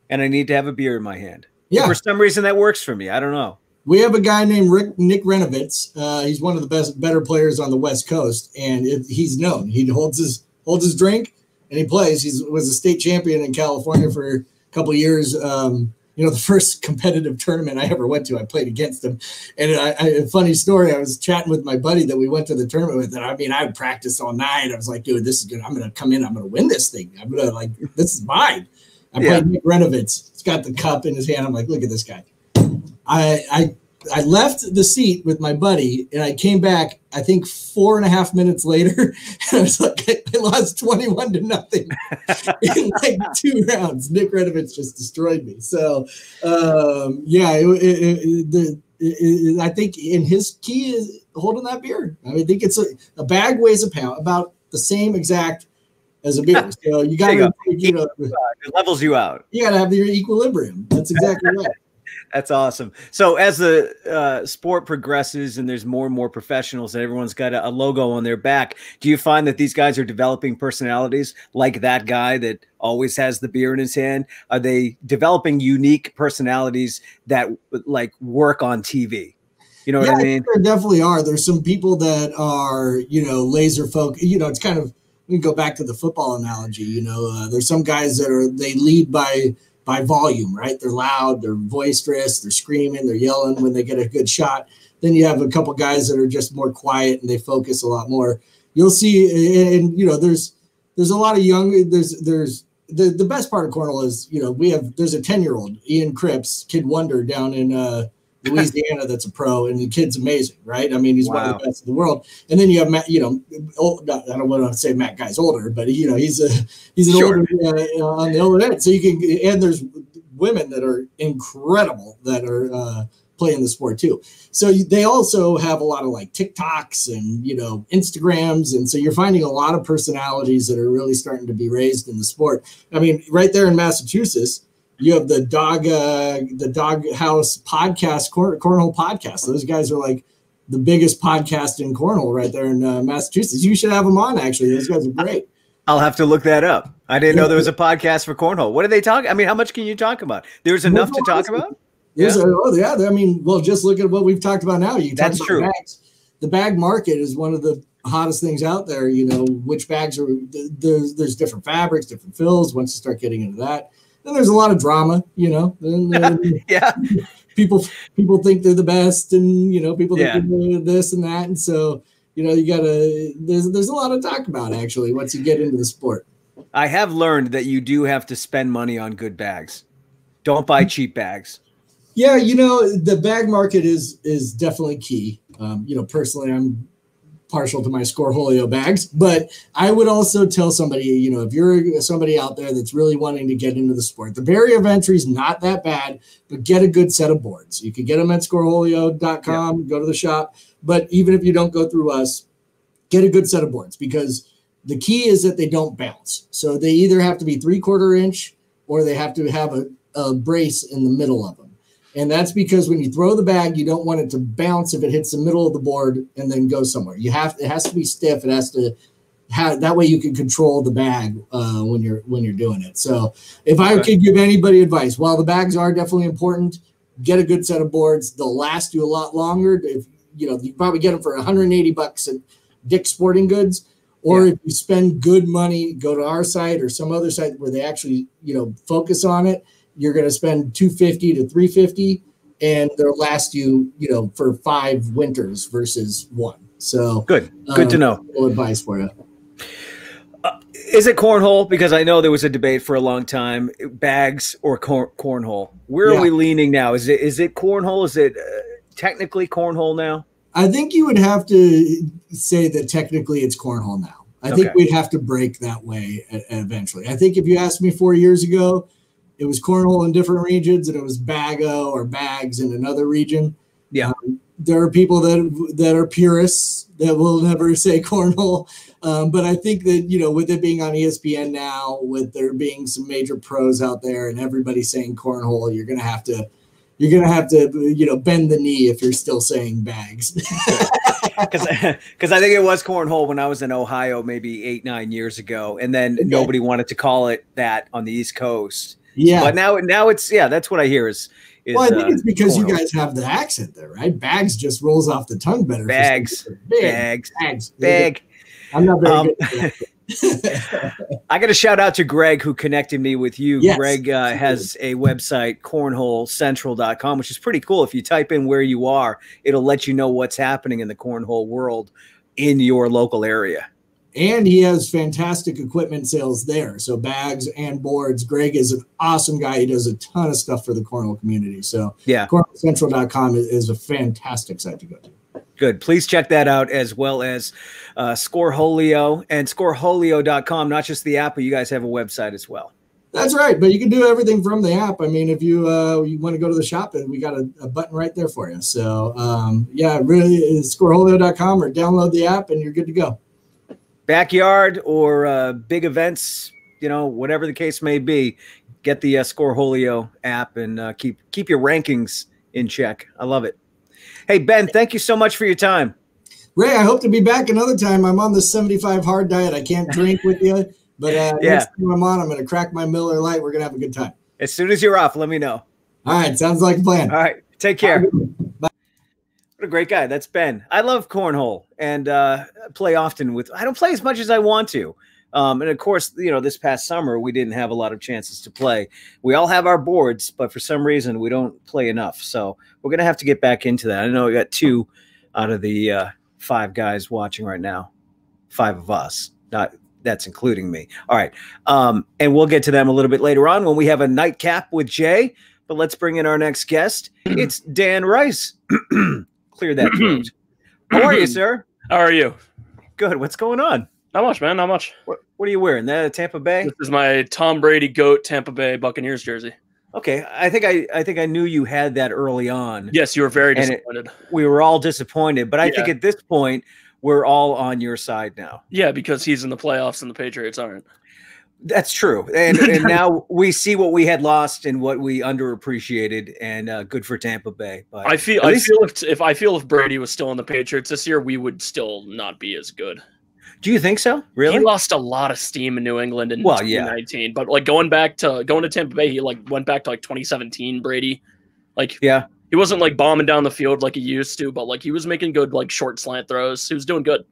and I need to have a beer in my hand. Yeah. And for some reason that works for me. I don't know. We have a guy named Nick Renovitz. He's one of the better players on the West Coast, and he's known. He holds his drink and he plays. He was a state champion in California for a couple of years. You know, the first competitive tournament I ever went to, I played against him. And a funny story, I was chatting with my buddy that we went to the tournament with, and I mean, I practiced all night. I was like, dude, this is good. I'm going to come in. I'm going to win this thing. I'm going to, like, this is mine. I played Nick Renovitz. He's got the cup in his hand. I'm like, look at this guy. I left the seat with my buddy, and I came back, I think 4.5 minutes later, and I was like, I lost 21-0 in like 2 rounds. Nick Renovitz just destroyed me. So, I think in his key is holding that beer. I mean, I think it's a bag weighs a pound, about the same exact as a beer. So you got to, it levels you out. You got to have your equilibrium. That's exactly right. That's awesome. So as the sport progresses and there's more and more professionals and everyone's got a logo on their back, do you find that these guys are developing personalities like that guy that always has the beer in his hand? Are they developing unique personalities that like work on TV? You know what I mean? There definitely are. There's some people that are, you know, laser focused. You know, it's kind of, we can go back to the football analogy. You know, there's some guys that they lead by volume, right? They're loud, they're boisterous, they're screaming, they're yelling when they get a good shot. Then you have a couple guys that are just more quiet and they focus a lot more. You'll see, and you know, there's a lot of young. There's the best part of cornhole is, you know, there's a 10-year-old Ian Cripps, Kid Wonder down in Louisiana that's a pro, and the kid's amazing, right? I mean, he's one of the best in the world. And then you have Matt, you know, I don't want to say Matt guy's older, but you know, he's an older on the older end. So you can, and there's women that are incredible that are playing the sport too. So they also have a lot of like TikToks and, you know, Instagrams. And so you're finding a lot of personalities that are really starting to be raised in the sport. I mean, right there in Massachusetts, you have the Doghouse podcast, Cornhole podcast. Those guys are like the biggest podcast in cornhole right there in Massachusetts. You should have them on, actually. Those guys are great. I'll have to look that up. I didn't know there was a podcast for cornhole. What are they talking? I mean, how much can you talk about? There's enough to talk about? I mean, well, just look at what we've talked about now. That's true. Bags. The bag market is one of the hottest things out there. You know, which bags are, there's different fabrics, different fills. Once you start getting into that, then there's a lot of drama, you know. People think they're the best, and you know, people think they're this and that, and so you know, you gotta. There's a lot to talk about actually once you get into the sport. I have learned that you do have to spend money on good bags. Don't buy cheap bags. Yeah, you know, the bag market is definitely key. You know, personally, I'm partial to my Scoreholio bags, but I would also tell somebody, you know, if you're somebody out there that's really wanting to get into the sport, the barrier of entry is not that bad, but get a good set of boards. You can get them at scoreholio.com, go to the shop, but even if you don't go through us, get a good set of boards, because the key is that they don't bounce. So they either have to be 3/4 inch or they have to have a brace in the middle of them. And that's because when you throw the bag, you don't want it to bounce if it hits the middle of the board and then go somewhere. It has to be stiff. It has to have, that way you can control the bag when you're doing it. So if I could give anybody advice, while the bags are definitely important, get a good set of boards. They'll last you a lot longer. If you know, you probably get them for $180 at Dick's Sporting Goods, or if you spend good money, go to our site or some other site where they actually, you know, focus on it. You're going to spend $250 to $350, and they'll last you, you know, for 5 winters versus 1. So good to know. Advice for you. Is it cornhole? Because I know there was a debate for a long time: bags or cornhole. Where are we leaning now? Is it cornhole? Is it technically cornhole now? I think you would have to say that technically it's cornhole now. I think we'd have to break that way eventually. I think if you asked me 4 years ago, it was cornhole in different regions and it was bago or bags in another region. Yeah. There are people that are purists that will never say cornhole. But I think that, you know, with it being on ESPN now, with there being some major pros out there and everybody saying cornhole, you're going to have to, you know, bend the knee if you're still saying bags. Because I think it was cornhole when I was in Ohio maybe 8-9 years ago, and then nobody wanted to call it that on the East Coast. Yeah, but now it's that's what I hear is well, I think it's because cornhole. You guys have the accent there, right? Bags just rolls off the tongue better. Bags. I'm not very good at that. I got to shout out to Greg who connected me with you. Yes, Greg has a website, cornholecentral.com, which is pretty cool. If you type in where you are, it'll let you know what's happening in the cornhole world in your local area. And he has fantastic equipment sales there. So bags and boards. Greg is an awesome guy. He does a ton of stuff for the cornhole community. So cornholecentral.com is a fantastic site to go to. Good. Please check that out, as well as Scoreholio and scoreholio.com, not just the app, but you guys have a website as well. That's right. But you can do everything from the app. I mean, if you want to go to the shop, we got a button right there for you. So, really, scoreholio.com or download the app and you're good to go. Backyard or big events, you know, whatever the case may be, get the Scoreholio app and keep your rankings in check. I love it. Hey, Ben, thank you so much for your time. Ray, I hope to be back another time. I'm on the 75 hard diet. I can't drink with you, but next time I'm on, I'm going to crack my Miller Lite. We're going to have a good time. As soon as you're off, let me know. All right. Sounds like a plan. All right. Take care. Bye. What a great guy. That's Ben. I love cornhole and play often with – I don't play as much as I want to. And, of course, you know, this past summer, we didn't have a lot of chances to play. We all have our boards, but for some reason, we don't play enough. So we're going to have to get back into that. I know we got 2 out of the 5 guys watching right now, 5 of us. That's including me. All right. And we'll get to them a little bit later on when we have a nightcap with Jay. But let's bring in our next guest. It's Dan Rice. Clear that throat. How are you, sir? How are you? Good. What's going on? Not much, man. Not much. What are you wearing? That Tampa Bay? This is my Tom Brady GOAT Tampa Bay Buccaneers jersey. Okay, I think I knew you had that early on. Yes, you were very disappointed. We were all disappointed, but I think at this point we're all on your side now. Yeah, because he's in the playoffs and the Patriots aren't. That's true, and now we see what we had lost and what we underappreciated, and good for Tampa Bay. But I feel if Brady was still on the Patriots this year, we would still not be as good. Do you think so? Really? He lost a lot of steam in New England in 2019. But like going to Tampa Bay, he like went back to like 2017 Brady. He wasn't like bombing down the field like he used to, but like he was making good like short slant throws. He was doing good.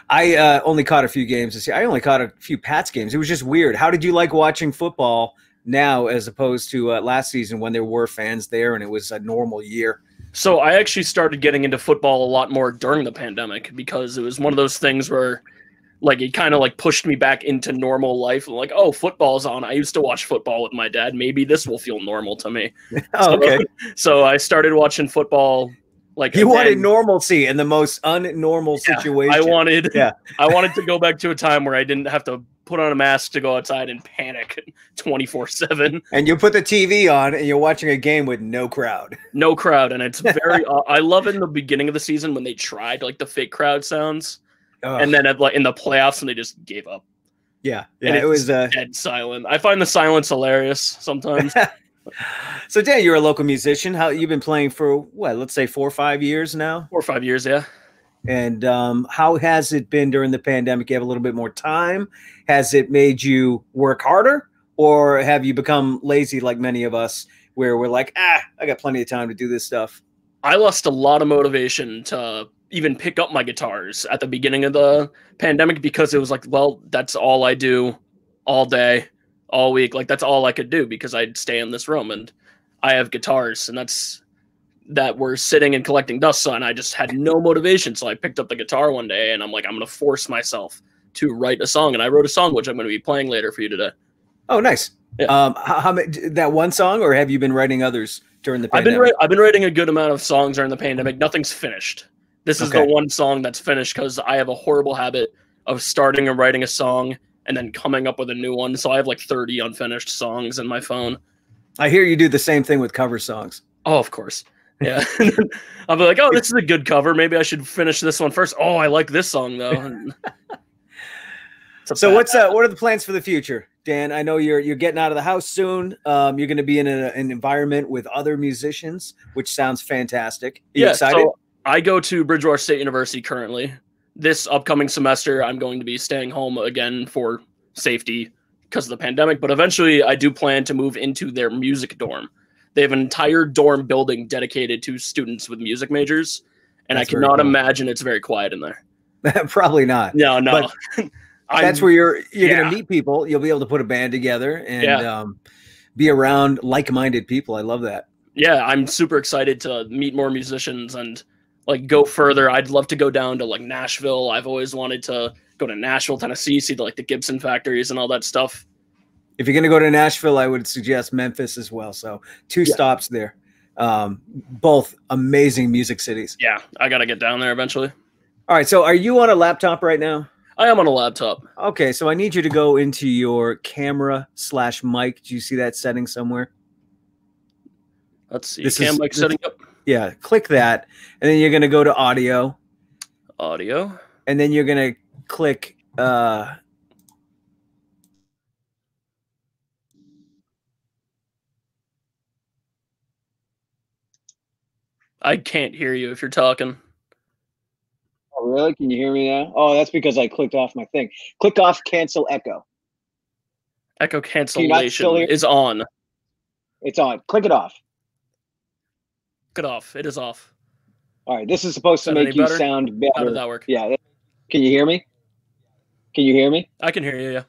I only caught a few games this year. I only caught a few Pats games. It was just weird. How did you like watching football now as opposed to last season when there were fans there and it was a normal year? So I actually started getting into football a lot more during the pandemic because it was one of those things where like it kind of like pushed me back into normal life. Like, oh, football's on. I used to watch football with my dad. Maybe this will feel normal to me. Okay. So I started watching football. Like you wanted normalcy in the most unnormal situation. I wanted to go back to a time where I didn't have to put on a mask to go outside and panic 24/7. And you put the TV on and you're watching a game with no crowd. No crowd. And it's very, I love it in the beginning of the season when they tried like the fake crowd sounds. And then in the playoffs when they just gave up. Yeah. And it was dead silent. I find the silence hilarious sometimes. So Dan, you're a local musician. How you've been playing for what, let's say 4 or 5 years now? 4 or 5 years. Yeah. And how has it been during the pandemic? You have a little bit more time. Has it made you work harder, or have you become lazy like many of us where we're like, I got plenty of time to do this stuff? I lost a lot of motivation to even pick up my guitars at the beginning of the pandemic because it was like, well, that's all I do all day, all week. Like that's all I could do because I'd stay in this room and I have guitars and that were sitting and collecting dust on. I just had no motivation. So I picked up the guitar one day and I'm like, I'm going to force myself to write a song. And I wrote a song, which I'm going to be playing later for you today. Oh, nice. Yeah. How that one song, or have you been writing others during the pandemic? I've been writing a good amount of songs during the pandemic. Nothing's finished. This is the one song that's finished because I have a horrible habit of starting and writing a song and then coming up with a new one. So I have like 30 unfinished songs in my phone. I hear you do the same thing with cover songs. Oh, of course. Yeah. I'll be like, oh, this is a good cover. Maybe I should finish this one first. Oh, I like this song though. So what are the plans for the future, Dan? I know you're getting out of the house soon. You're going to be in an environment with other musicians, which sounds fantastic. Are you excited? So I go to Bridgewater State University currently. This upcoming semester, I'm going to be staying home again for safety because of the pandemic. But eventually, I do plan to move into their music dorm. They have an entire dorm building dedicated to students with music majors, and I cannot imagine it's very quiet in there. Probably not. No. But that's where you're going to meet people. You'll be able to put a band together and be around like-minded people. I love that. Yeah, I'm super excited to meet more musicians and like go further. I'd love to go down to like Nashville. I've always wanted to go to Nashville, Tennessee, see the Gibson factories and all that stuff. If you're going to go to Nashville, I would suggest Memphis as well. So 2 stops there. Both amazing music cities. Yeah, I got to get down there eventually. All right. So are you on a laptop right now? I am on a laptop. Okay. So I need you to go into your camera/mic. Do you see that setting somewhere? Let's see. Cam mic setting up. Yeah. Click that. And then you're going to go to audio. Audio. And then you're going to click I can't hear you if you're talking. Oh, really? Can you hear me now? Oh, that's because I clicked off my thing. Click off cancel echo. Echo cancellation is on. It's on. Click it off. Click it off. It is off. All right. This is supposed to make you sound better. How did that work? Yeah. Can you hear me? Can you hear me? I can hear you, yeah.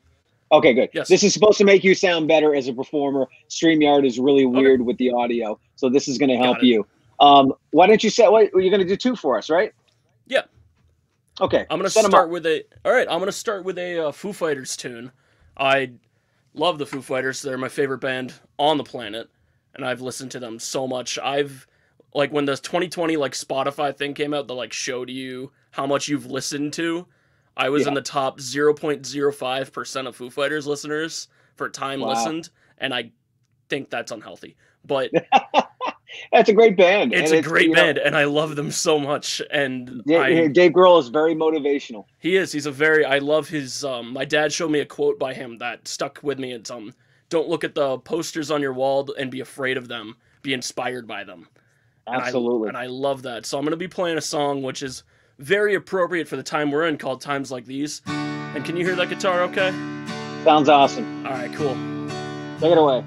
Okay, good. Yes. This is supposed to make you sound better as a performer. StreamYard is really weird with the audio, so this is going to help you. Why don't you say what you're going to do 2 for us, right? Yeah. Okay. I'm going to start with a Foo Fighters tune. I love the Foo Fighters. They're my favorite band on the planet, and I've listened to them so much. When the 2020 Spotify thing came out that showed you how much you've listened to, I was in the top 0.05% of Foo Fighters listeners for time listened, and I think that's unhealthy. But that's a great band. It's a great band, and I love them so much. And Dave Grohl is very motivational. He is. I love his. My dad showed me a quote by him that stuck with me. It's don't look at the posters on your wall and be afraid of them. Be inspired by them. Absolutely. And I love that. So I'm going to be playing a song which is very appropriate for the time we're in, called Times Like These. And can you hear that guitar okay? Sounds awesome. All right, cool. Take it away.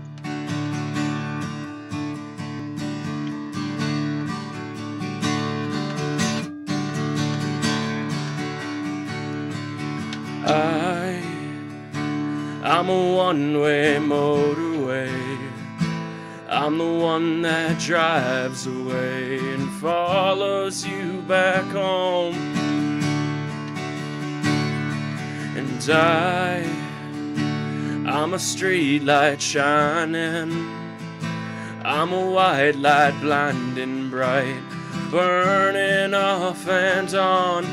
I'm a one-way motorway. I'm the one that drives away and follows you back home. And I'm a street light shining. I'm a white light blinding bright, burning off and on.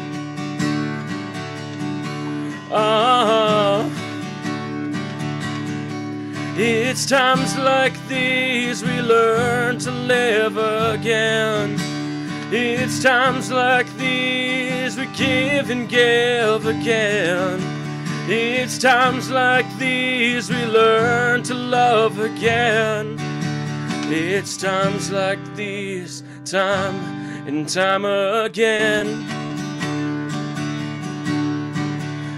It's times like these we learn to live again. It's times like these we give and give again. It's times like these we learn to love again. It's times like these, time and time again.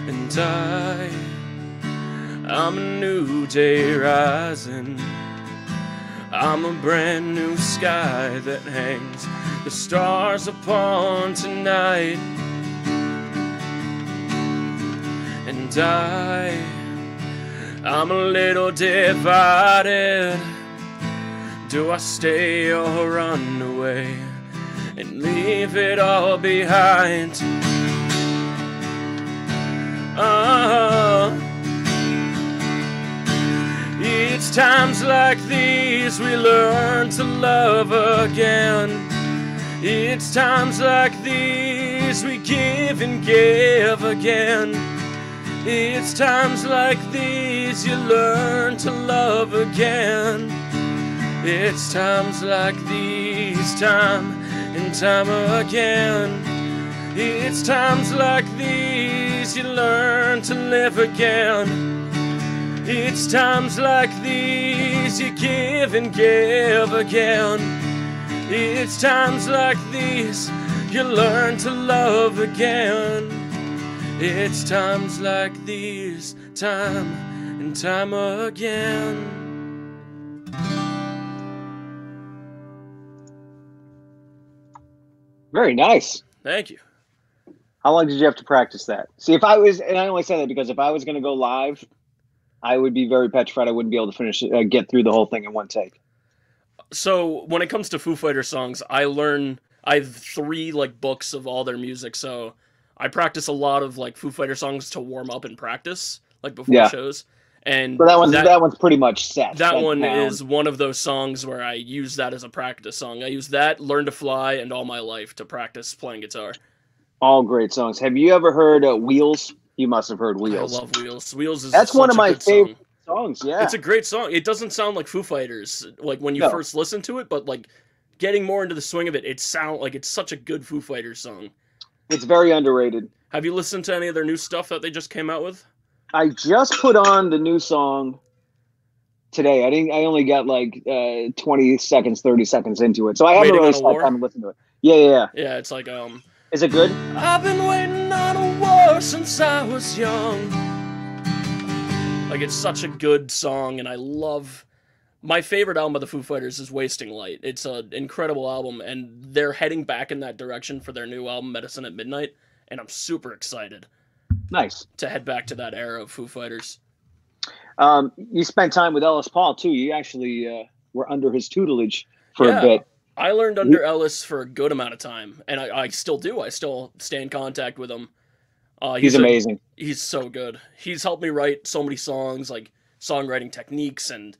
And I'm a new day rising. I'm a brand new sky that hangs the stars upon tonight. And I'm a little divided. Do I stay or run away and leave it all behind? It's times like these we learn to love again. It's times like these we give and give again. It's times like these you learn to love again. It's times like these, time and time again. It's times like these you learn to live again. It's times like these you give and give again. It's times like these you learn to love again. It's times like these, time and time again. Very nice. Thank you. How long did you have to practice that? See, if I was, and I only say that because if I was going to go live, I would be very petrified. I wouldn't be able to finish, get through the whole thing in one take. So when it comes to Foo Fighters songs, I have 3 like books of all their music. So I practice a lot of like Foo Fighter songs to warm up and practice, like before shows. And but that one's pretty much set. That one is one of those songs where I use that as a practice song. I use that, Learn to Fly, and All My Life to practice playing guitar. All great songs. Have you ever heard Wheels? You must have heard Wheels. I love Wheels. Wheels is That's one of my favorite songs. Yeah, it's a great song. It doesn't sound like Foo Fighters like when you first listen to it, but like getting more into the swing of it, it sounds like it's such a good Foo Fighters song. It's very underrated. Have you listened to any of their new stuff that they just came out with? I just put on the new song today. I only got like 20 seconds, 30 seconds into it, so I haven't really spent time to listen to it. Yeah. Yeah, it's like Is it good? I've been waiting on a war since I was young. Like, it's such a good song, and I love... My favorite album of the Foo Fighters is Wasting Light. It's an incredible album, and they're heading back in that direction for their new album, Medicine at Midnight, and I'm super excited. Nice. To head back to that era of Foo Fighters. You spent time with Ellis Paul, too. You actually were under his tutelage for a bit. I learned under Ellis for a good amount of time, and I still do. I still stay in contact with him. He's amazing. He's so good. He's helped me write so many songs, like songwriting techniques, and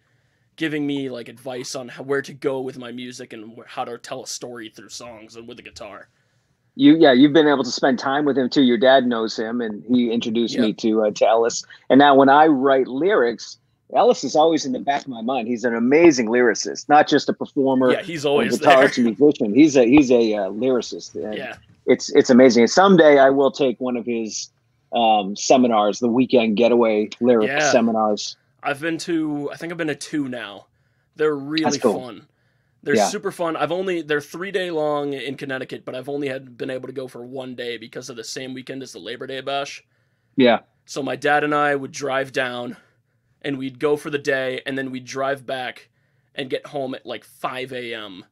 giving me like advice on where to go with my music and how to tell a story through songs and with the guitar. You've been able to spend time with him too. Your dad knows him, and he introduced me to Ellis. And now when I write lyrics, Ellis is always in the back of my mind. He's an amazing lyricist, not just a performer. Yeah, he's always a guitarist and musician. He's a lyricist. And it's amazing. And someday I will take one of his seminars, the Weekend Getaway lyric seminars. I think I've been to 2 now. They're really fun. They're super fun. They're 3-day long in Connecticut, but I've only been able to go for 1 day because of the same weekend as the Labor Day Bash. Yeah. So my dad and I would drive down, and we'd go for the day, and then we'd drive back and get home at like 5 a.m.,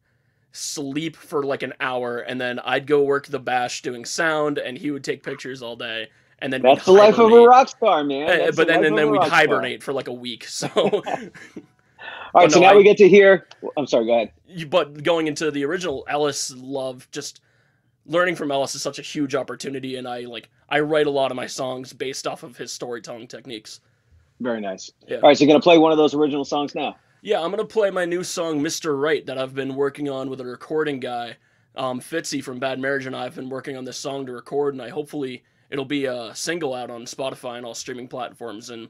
sleep for like an hour, and then I'd go work the bash doing sound, and he would take pictures all day. And then that's the life of a rock star, man. But then we'd hibernate for like a week. So, all right. So now we get to hear. I'm sorry. Go ahead. But going into the original Ellis love, just learning from Ellis is such a huge opportunity, and I write a lot of my songs based off of his storytelling techniques. Very nice. Yeah. All right. So you're gonna play one of those original songs now. Yeah, I'm gonna play my new song, Mr. Right, that I've been working on with a recording guy, Fitzy from Bad Marriage, and I've been working on this song to record, and hopefully it'll be a single out on Spotify and all streaming platforms in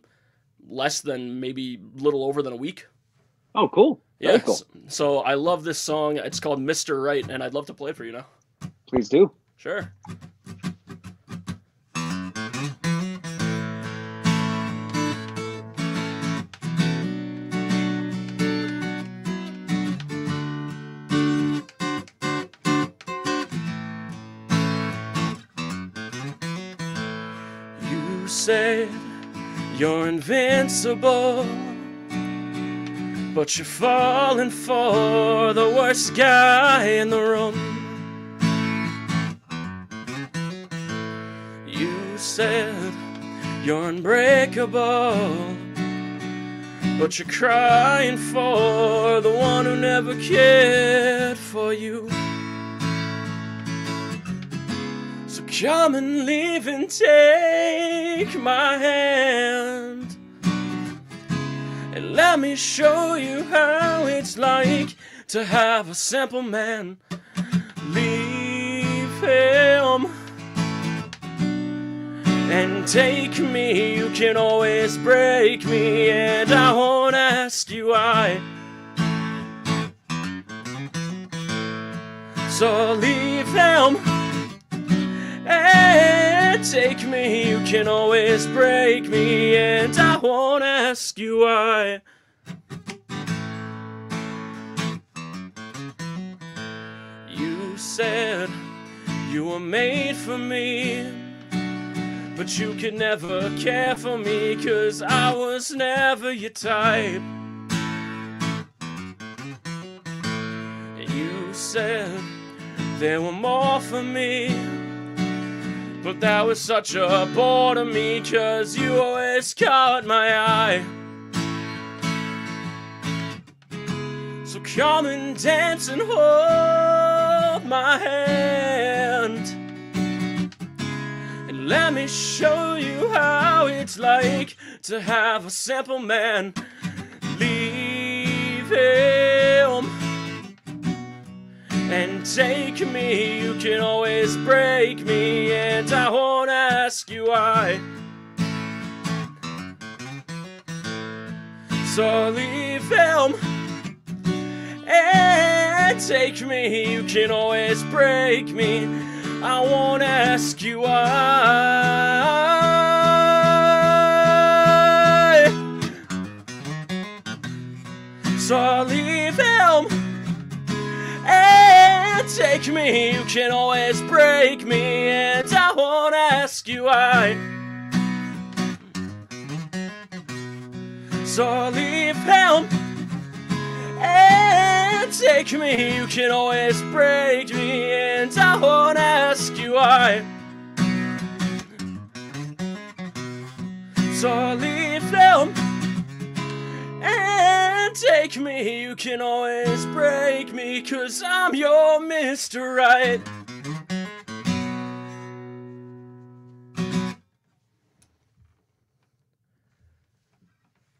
less than maybe a little over than a week. Oh, cool. Yeah. Cool. So I love this song. It's called Mr. Right, and I'd love to play it for you now. Please do. Sure. You said you're invincible, but you're falling for the worst guy in the room. You said you're unbreakable, but you're crying for the one who never cared for you. So come and leave and take my hand, and let me show you how it's like to have a simple man. Leave him and take me. You can always break me, and I won't ask you why. So leave him and take me. You can always break me, and I won't ask you why. You said you were made for me, but you could never care for me, 'cause I was never your type. You said there were more for me, but that was such a bore to me, 'cause you always caught my eye. So come and dance and hold my hand, and let me show you how it's like to have a simple man. Leave him and take me. You can always break me, and I won't ask you why. So leave him and take me. You can always break me. I won't ask you why. So leave him and take me. You can always break me, and I won't ask you why. So leave him and take me. You can always break me, and I won't ask you why. So leave him and take me. You can always break me, 'cause I'm your Mr. Right.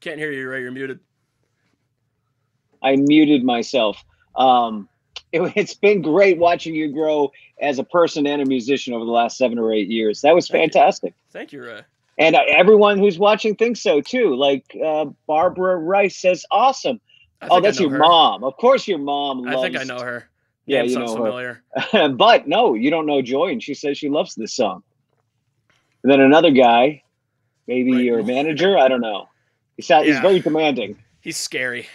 Can't hear you, Ray. You're muted. I muted myself. It's been great watching you grow as a person and a musician over the last 7 or 8 years. That was fantastic. Thank you, Ray. And everyone who's watching thinks so too. Like Barbara Rice says, awesome. Oh, that's your mom. Of course your mom loves. I think I know her. Yeah, Name you know familiar. her. But no, you don't know Joy, and she says she loves this song. And then another guy, maybe your manager, I don't know. He's very demanding. He's scary.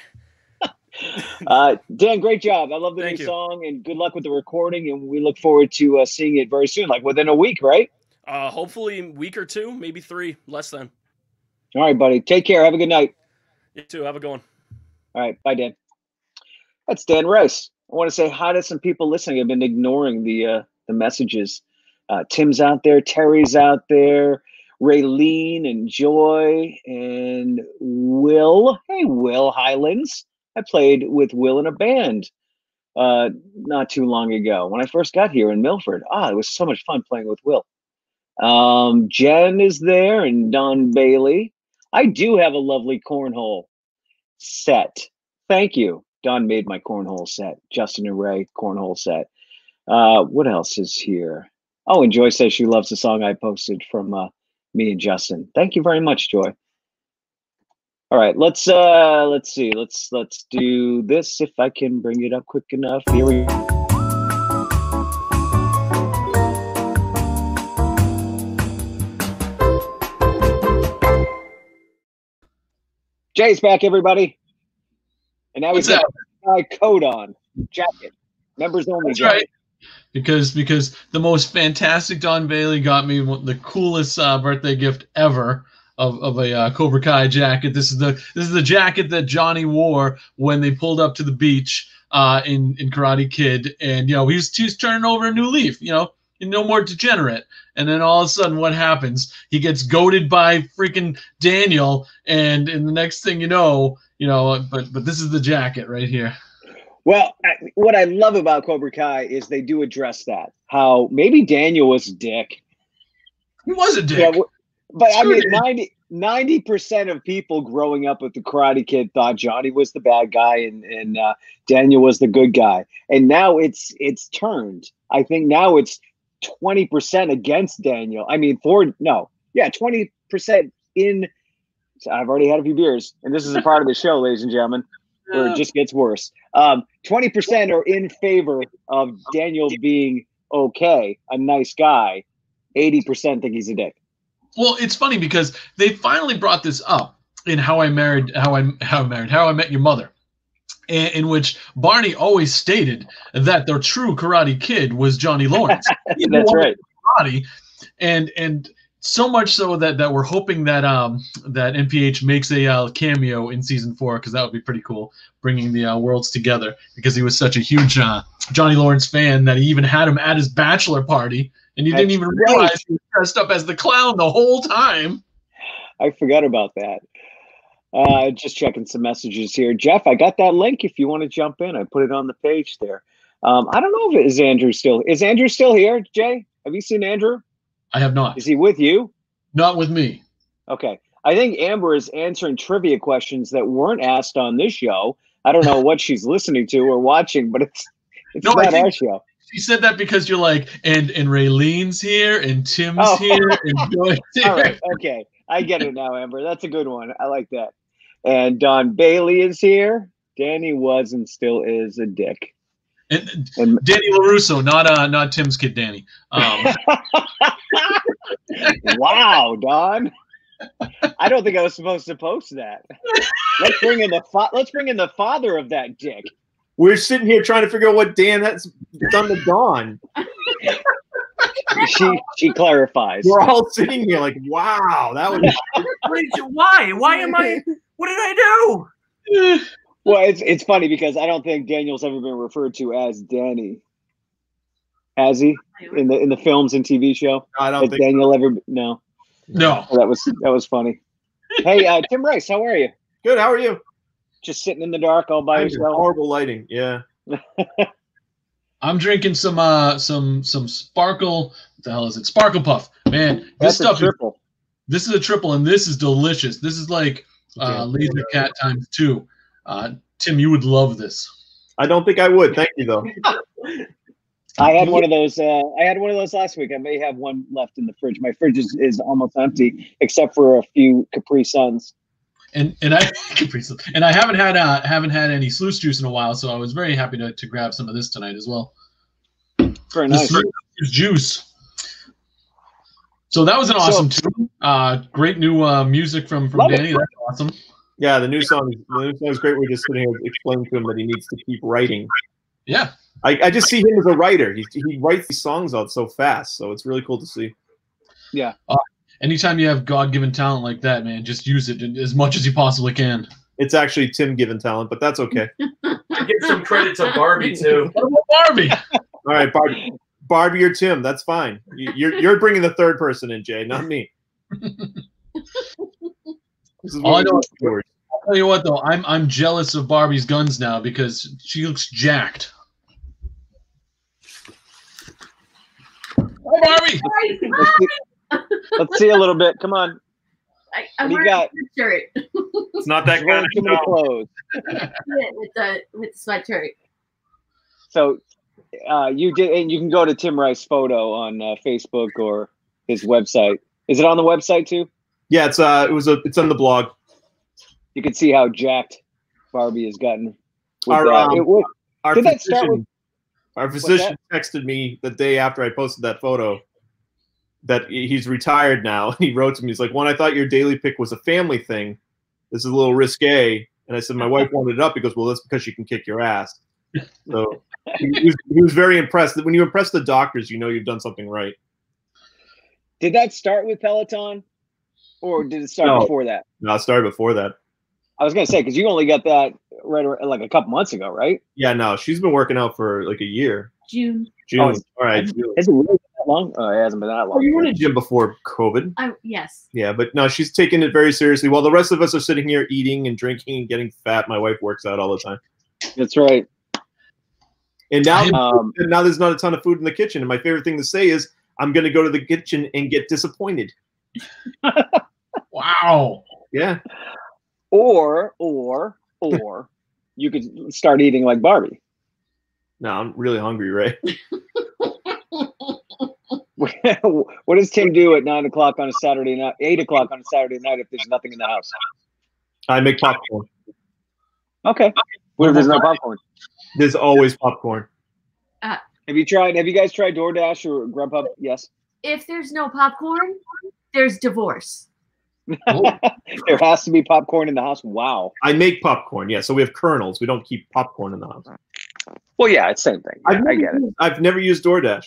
Dan, great job. I love the new song, and good luck with the recording, and we look forward to seeing it very soon, like within a week, right? Hopefully a week or two, maybe 3, less than. All right, buddy. Take care. Have a good night. You too. Have a good one. All right. Bye, Dan. That's Dan Rice. I want to say hi to some people listening. I've been ignoring the messages. Tim's out there. Terry's out there. Raylene and Joy and Will. Hey, Will Highlands. I played with Will in a band not too long ago when I first got here in Milford. It was so much fun playing with Will. Jen is there, and Don Bailey. I do have a lovely cornhole set. Thank you. Don made my cornhole set. Justin and Ray cornhole set. What else is here? Oh, and Joy says she loves the song I posted from me and Justin. Thank you very much, Joy. All right, let's see. Let's do this if I can bring it up quick enough. Here we go. Jay's back, everybody. And now he's got a coat on, jacket, members only. That's right. Because the most fantastic Don Bailey got me the coolest birthday gift ever of a Cobra Kai jacket. This is the jacket that Johnny wore when they pulled up to the beach in Karate Kid, and he's turning over a new leaf. No more degenerate. And then all of a sudden, what happens? He gets goaded by freaking Daniel, and the next thing you know, but this is the jacket right here. Well, what I love about Cobra Kai is they do address that. How maybe Daniel was a dick. He was a dick. Yeah, but I mean, 90% of people growing up with the Karate Kid thought Johnny was the bad guy and Daniel was the good guy. And now it's turned. I think now it's 20% against Daniel. I mean, Yeah, 20% in. So I've already had a few beers, and this is a part of the show, ladies and gentlemen, where it just gets worse. 20% are in favor of Daniel being okay, a nice guy. 80% think he's a dick. Well, it's funny because they finally brought this up in How I Met Your Mother, in which Barney always stated that their true Karate Kid was Johnny Lawrence. That's right. Karate, and so much so that we're hoping that that NPH makes a cameo in season 4, because that would be pretty cool, bringing the worlds together, because he was such a huge Johnny Lawrence fan that he even had him at his bachelor party, and you didn't even realize he was dressed up as the clown the whole time. I forgot about that. Just checking some messages here. Jeff, I got that link if you want to jump in. I put it on the page there. I don't know if Andrew still here, Jay? Have you seen Andrew? I have not. Is he with you? Not with me. Okay. I think Amber is answering trivia questions that weren't asked on this show. I don't know what she's listening to or watching, but it's not our show. She said that because you're like, and Raylene's here, and Tim's here, and Joy's here. All right. Okay. I get it now, Amber. That's a good one. I like that. And Don Bailey is here. Danny was and still is a dick. And Danny LaRusso, not Tim's kid, Danny. Wow, Don. I don't think I was supposed to post that. Let's bring in the father of that dick. We're sitting here trying to figure out what Dan has done to Dawn. She clarifies. We're all sitting here like, wow, that was. Why? Why am I? What did I do? Well, it's funny because I don't think Daniel's ever been referred to as Danny. Has he in the films and TV show? I don't think Daniel ever. No. No. Well, that was funny. Hey, Tim Rice, how are you? Good. How are you? Just sitting in the dark all by yourself. Horrible lighting. Yeah. I'm drinking some Sparkle. What the hell is it? Sparkle Puff. Man, That's a triple. This is a triple, and this is delicious. This is like Laser Cat times 2. Tim, you would love this. I don't think I would. Thank you, though. I had one of those. I had one of those last week. I may have one left in the fridge. My fridge is almost empty, except for a few Capri Suns. And I haven't had any sluice juice in a while, so I was very happy to grab some of this tonight as well. Very nice. Juice. So that was an awesome tune. Great new music from Danny. That's awesome. Yeah, the new song is great. We're just sitting here explaining to him that he needs to keep writing. Yeah. I just see him as a writer. He writes these songs out so fast, so it's really cool to see. Yeah. Anytime you have God-given talent like that, man, just use it as much as you possibly can. It's actually Tim-given talent, but that's okay. I give some credit to Barbie too. What about Barbie? All right, Barbie or Tim, that's fine. You're bringing the third person in, Jay, not me. I'll tell you what, though, I'm jealous of Barbie's guns now because she looks jacked. Hi, Barbie. Let's see a little bit. Come on. I'm what do you wearing got? a shirt. It's not that kind Too many clothes. with the sweatshirt. So you did, and you can go to Tim Rice photo on Facebook or his website. Is it on the website too? Yeah, it's on the blog. You can see how jacked Barbie has gotten. Our did that start with? Our physician texted me the day after I posted that photo that he's retired now. He wrote to me, he's like, "One, I thought your daily pick was a family thing. This is a little risque." And I said, "My wife wanted it up." He goes, "Well, that's because she can kick your ass." So he was very impressed. When you impress the doctors, you know you've done something right. Did that start with Peloton? Or did it start before that? No, it started before that. I was going to say, because you only got that right like a couple months ago, right? Yeah, no, she's been working out for like a year. June. Oh, all right. Has it really been that long? Oh, it hasn't been that long. You were in a gym before COVID. Yes. Yeah, but no, she's taking it very seriously. While the rest of us are sitting here eating and drinking and getting fat, my wife works out all the time. That's right. And now there's not a ton of food in the kitchen. And my favorite thing to say is, I'm going to go to the kitchen and get disappointed. Wow. Yeah. Or you could start eating like Barbie. No, I'm really hungry, Ray. What does Tim do at 9 o'clock on a Saturday night, 8 o'clock on a Saturday night if there's nothing in the house? I make popcorn. Okay. What if there's no popcorn? There's always popcorn. Have you guys tried DoorDash or Grubhub? Yes. If there's no popcorn, there's divorce. There has to be popcorn in the house. Wow. I make popcorn. Yeah. So we have kernels. We don't keep popcorn in the house. Well, yeah, it's the same thing. Yeah, I get it. I've never used DoorDash.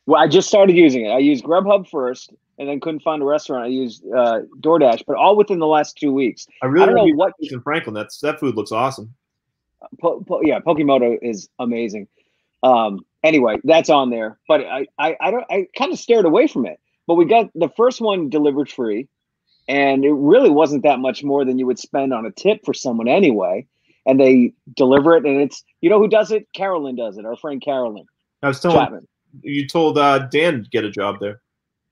Well, I just started using it. I used Grubhub first, and then couldn't find a restaurant. I used DoorDash, but all within the last 2 weeks. I don't know what in Franklin. That food looks awesome. Yeah, Pokemoto is amazing. Anyway, that's on there, but I kind of stared away from it. But we got the first one delivered free, and it really wasn't that much more than you would spend on a tip for someone anyway. And they deliver it, and it's, you know who does it? Carolyn does it. Our friend Carolyn. I was telling you told Dan to get a job there.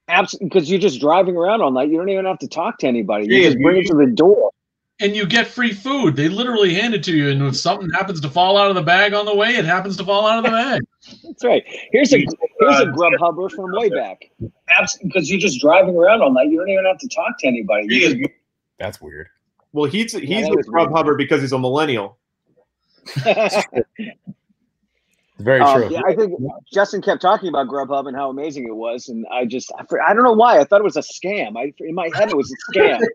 Absolutely, because you're just driving around all night. You don't even have to talk to anybody. You just bring it to the door. And you get free food. They literally hand it to you, and if something happens to fall out of the bag on the way, it happens to fall out of the bag. That's right. Here's a Grubhubber from way back. Absolutely, because you're just driving around all night. You don't even have to talk to anybody. That's weird. Well, he's a Grubhubber because he's a millennial. Very true. Yeah, I think Justin kept talking about Grubhub and how amazing it was, and I don't know why. I thought it was a scam. In my head, it was a scam.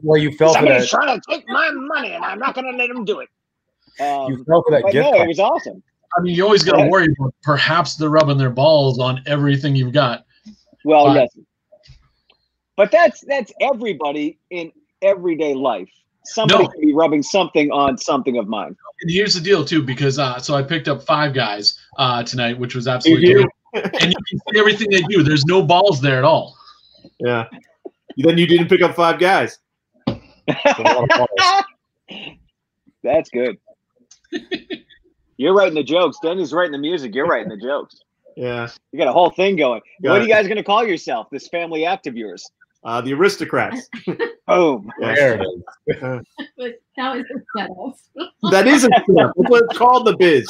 Well, you fell for that. Somebody's trying to take my money, and I'm not going to let him do it. You fell for that gift no, card. it was awesome. I mean, you always got to worry about perhaps they're rubbing their balls on everything you've got. Well, yes, but that's everybody in everyday life. Somebody can be rubbing something on something of mine. And here's the deal, too, because so I picked up 5 Guys tonight, which was absolutely delicious. And you can see everything they do. There's no balls there at all. Yeah. Then you didn't pick up 5 Guys. That's good. You're writing the jokes. Danny's writing the music. You're writing the jokes. Yeah. You got a whole thing going. What are you guys going to call yourself, this family act of yours? The Aristocrats. Boom. There it is. That was a setup. That is a setup. That's what it's called, the biz.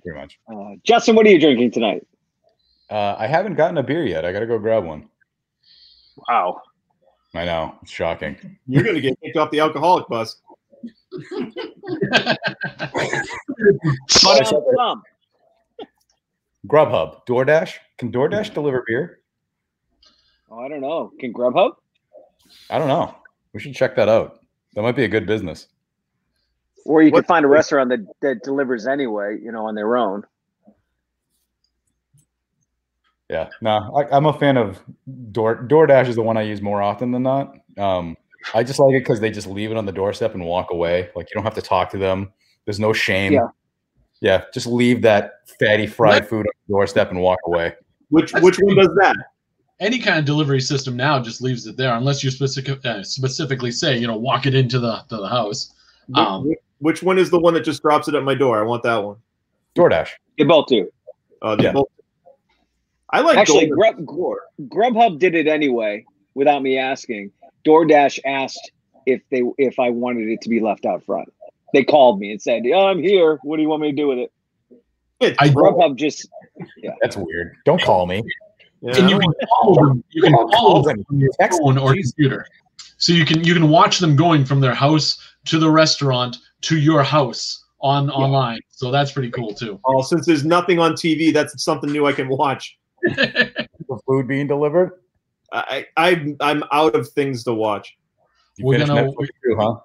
Pretty much. Justin, what are you drinking tonight? I haven't gotten a beer yet. I got to go grab one. Wow. I know. It's shocking. You're going to get kicked off the alcoholic bus. Grubhub. DoorDash. Can DoorDash deliver beer? Oh, I don't know. Can Grubhub? I don't know. We should check that out. That might be a good business. Or you could find a restaurant that delivers anyway, on their own. Yeah. No, I'm a fan of DoorDash is the one I use more often than not. I just like it because they just leave it on the doorstep and walk away. Like, you don't have to talk to them. There's no shame. Yeah. Just leave that fatty fried food on the doorstep and walk away. Which one does that? Any kind of delivery system now just leaves it there, unless you specifically say, walk it into the house. Which one is the one that just drops it at my door? I want that one. DoorDash. They both do. They both. I like actually Grubhub did it anyway without me asking. DoorDash asked if I wanted it to be left out front. They called me and said, I'm here. What do you want me to do with it? Grubhub just That's weird. Don't call me. Yeah. And you can follow them from your phone or computer. So you can watch them going from their house to the restaurant to your house online. So that's pretty cool too. Oh, since there's nothing on TV, that's something new I can watch. The food being delivered? I'm out of things to watch. We're gonna too, huh?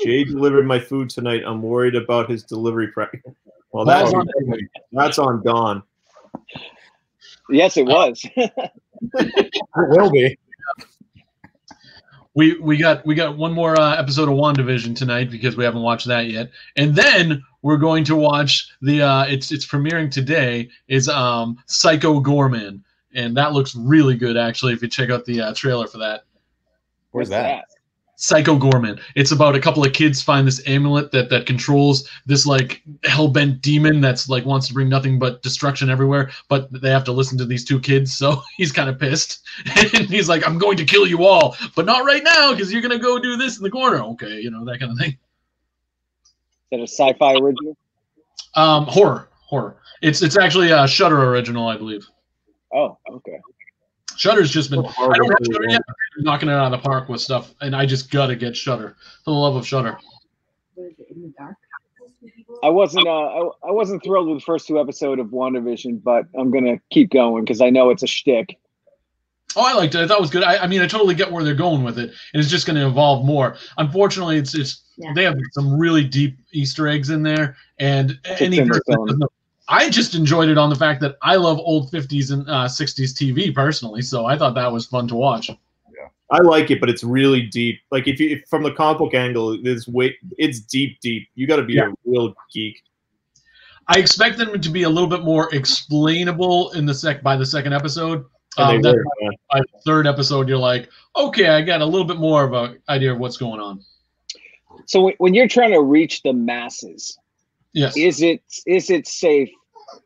Jay delivered my food tonight. I'm worried about his delivery practice. Well, that's on Dawn. Yes, it was. It will be. We got one more episode of WandaVision tonight because we haven't watched that yet, and then we're going to watch the it's premiering today is Psycho Gorman, and that looks really good actually. If you check out the trailer for that. Where's that? Psycho Gorman. It's about a couple of kids find this amulet that controls this like hell-bent demon that's like wants to bring nothing but destruction everywhere, but they have to listen to these 2 kids, so he's kind of pissed. And he's like, I'm going to kill you all, but not right now because you're going to go do this in the corner. Okay, that kind of thing. Is that a sci-fi original? Horror horror. It's actually a Shudder original, I believe. Oh, okay. Shudder's just been. I don't have Shudder yet. But I'm knocking it out of the park with stuff, and I just gotta get Shudder for the love of Shudder. I wasn't thrilled with the first 2 episodes of WandaVision, but I'm gonna keep going because I know it's a shtick. Oh, I liked it. I thought it was good. I mean, I totally get where they're going with it, and it's just going to evolve more. Unfortunately, they have some really deep Easter eggs in there, and I just enjoyed it on the fact that I love old 50s and 60s TV personally, so I thought that was fun to watch. Yeah, I like it, but it's really deep. Like if from the comic book angle, it's deep. You got to be a real geek. I expect them to be a little bit more explainable in by the second episode. By the third episode, you're like, okay, I got a little bit more of an idea of what's going on. So when you're trying to reach the masses, yes, is it safe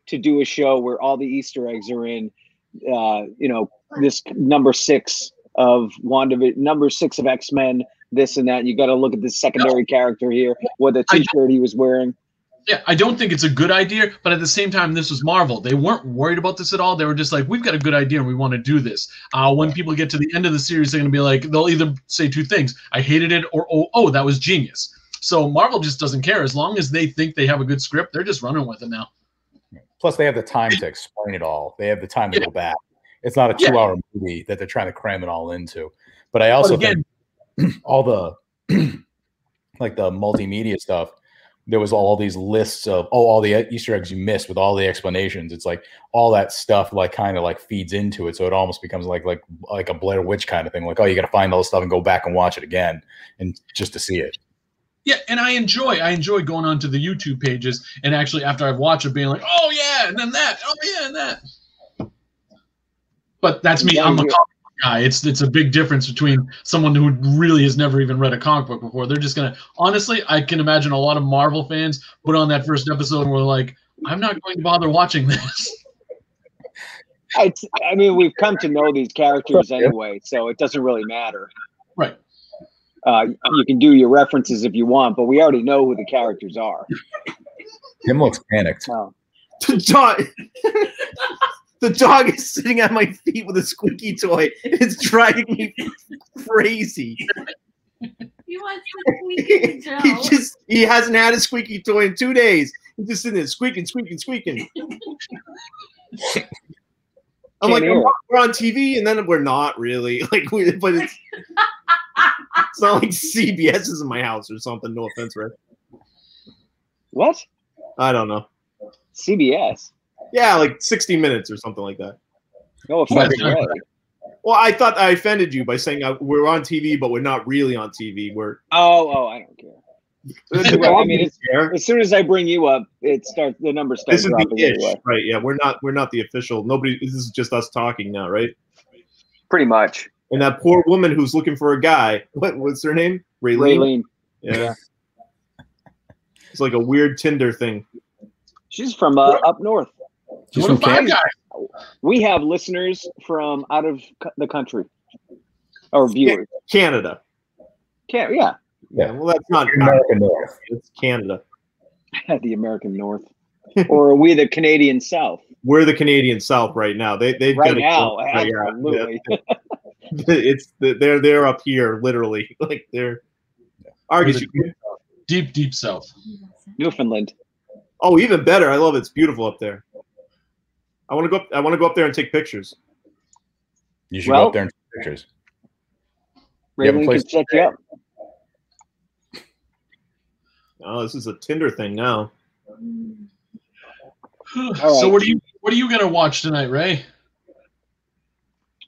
to do a show where all the Easter eggs are in, this number 6 of WandaVision, number 6 of X-Men, this and that? You got to look at the secondary character here, what the T-shirt he was wearing. Yeah, I don't think it's a good idea, but at the same time, this was Marvel. They weren't worried about this at all. They were just like, we've got a good idea and we want to do this. When people get to the end of the series, they're going to be like, they'll either say 2 things. I hated it, or, oh, that was genius. So Marvel just doesn't care. As long as they think they have a good script, they're just running with it now. Plus, they have the time to explain it all. They have the time to go back. It's not a 2-hour movie that they're trying to cram it all into. But I also think all the like the multimedia stuff, there was all these lists of all the Easter eggs you missed with all the explanations. It's like all that stuff like kind of like feeds into it, so it almost becomes like a Blair Witch kind of thing. Like, oh, you got to find all this stuff and go back and watch it again, and just to see it. Yeah, and I enjoy going onto the YouTube pages and actually after I've watched it being like, oh yeah, and then that, oh yeah, and that. But that's me. I'm a comic book guy. It's a big difference between someone who really has never even read a comic book before. They're just gonna honestly, I can imagine a lot of Marvel fans put on that first episode and were like, I'm not going to bother watching this. I mean, we've come to know these characters anyway, so it doesn't really matter. Right. You can do your references if you want, but we already know who the characters are. Tim looks panicked. Oh. The dog is sitting at my feet with a squeaky toy. It's driving me crazy. He wants to squeak Joe. He hasn't had a squeaky toy in 2 days. He's just sitting there squeaking. I'm like, we're on TV, and then we're not really. But it's not like CBS is in my house or something. No offense, Rick. What? I don't know. CBS. Yeah, like 60 Minutes or something like that. No offense, Ray. Well, I thought I offended you by saying we're on TV, but we're not really on TV. Oh, I don't care. I mean, as soon as I bring you up, the number starts dropping anyway. Right? Yeah, we're not the official. Nobody. This is just us talking now, right? Pretty much. And that poor woman who's looking for a guy. What's her name? Raylene. Yeah. It's like a weird Tinder thing. She's from up north. She's from Canada. We have listeners from out of the country, or viewers. Canada. Yeah. Well, that's not American North. It's Canada. The American North, or are we the Canadian South? We're the Canadian South right now. They've right got now. Absolutely. They're up here literally. Like they're Argus. Deep south. Newfoundland. Oh, even better. I love it. It's beautiful up there. I want to go up there and take pictures. You should go up there and take pictures. Raylene can set you up. Oh, this is a Tinder thing now. So what are you gonna watch tonight, Ray?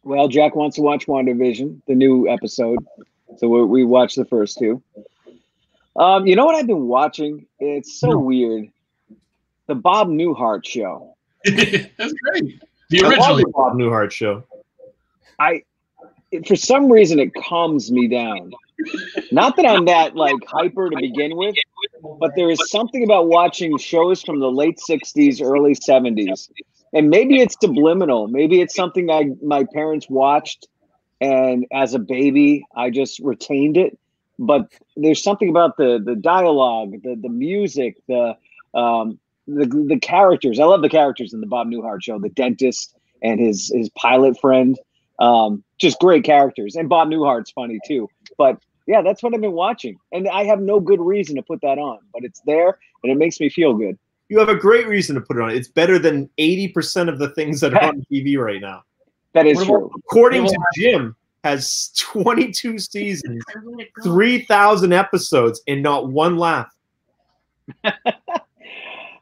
Well, Jack wants to watch WandaVision, the new episode. So we watched the first 2. You know what I've been watching? It's so weird. The Bob Newhart show. That's great. The original Bob Newhart show. For some reason, it calms me down. Not that I'm that hyper to begin with, but there is something about watching shows from the late 60s, early 70s. And maybe it's subliminal. Maybe it's something my parents watched, and as a baby, I just retained it. But there's something about the dialogue, the music, the characters. I love the characters in the Bob Newhart show. The dentist and his pilot friend, just great characters. And Bob Newhart's funny too. But yeah, that's what I've been watching, and I have no good reason to put that on, but it's there and it makes me feel good. You have a great reason to put it on. It's better than 80% of the things that are on TV right now. That is true. According to Jim, has 22 seasons, 3,000 episodes, and not one laugh.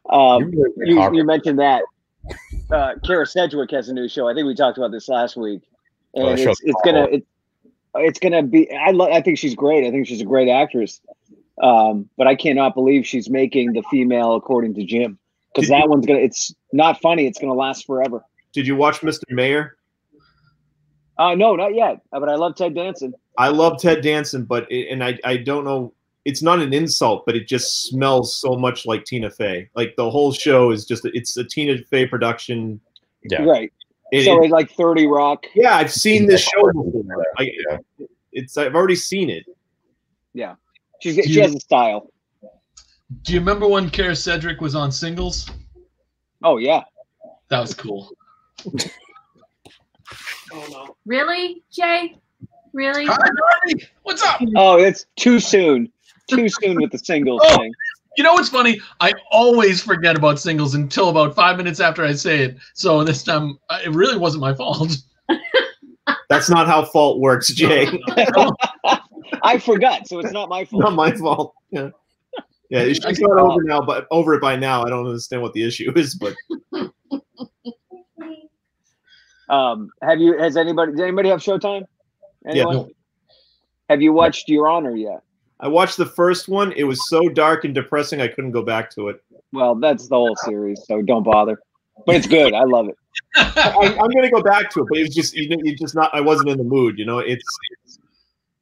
You mentioned that. Kara Sedgwick has a new show. I think we talked about this last week, and it's gonna be. I think she's great. I think she's a great actress. But I cannot believe she's making the female according to Jim, because that one's gonna. It's not funny. It's gonna last forever. Did you watch Mr. Mayor? No, not yet. But I love Ted Danson. I love Ted Danson, but I don't know. It's not an insult, but it just smells so much like Tina Fey. Like the whole show is it's a Tina Fey production. Yeah, right. It's like 30 Rock. Yeah, I've seen this show before. I've already seen it. Yeah, she has a style. Do you remember when Kara Sedgwick was on Singles? Oh yeah, that was cool. Oh no! Really, Jay? Really? Hi, Marty. What's up? Oh, it's too soon. Too soon with the Singles thing. You know what's funny? I always forget about Singles until about 5 minutes after I say it. So this time, it really wasn't my fault. That's not how fault works, Jay. I forgot, so it's not my fault. Not my fault. Yeah, yeah. She's not over now, but over it by now. I don't understand what the issue is, but. Does anybody have Showtime? Anyone? Yeah. Have you watched Your Honor yet? I watched the first one. It was so dark and depressing, I couldn't go back to it. Well, that's the whole series, so don't bother. But it's good. I love it. I'm going to go back to it, but it was just not. I wasn't in the mood. You know,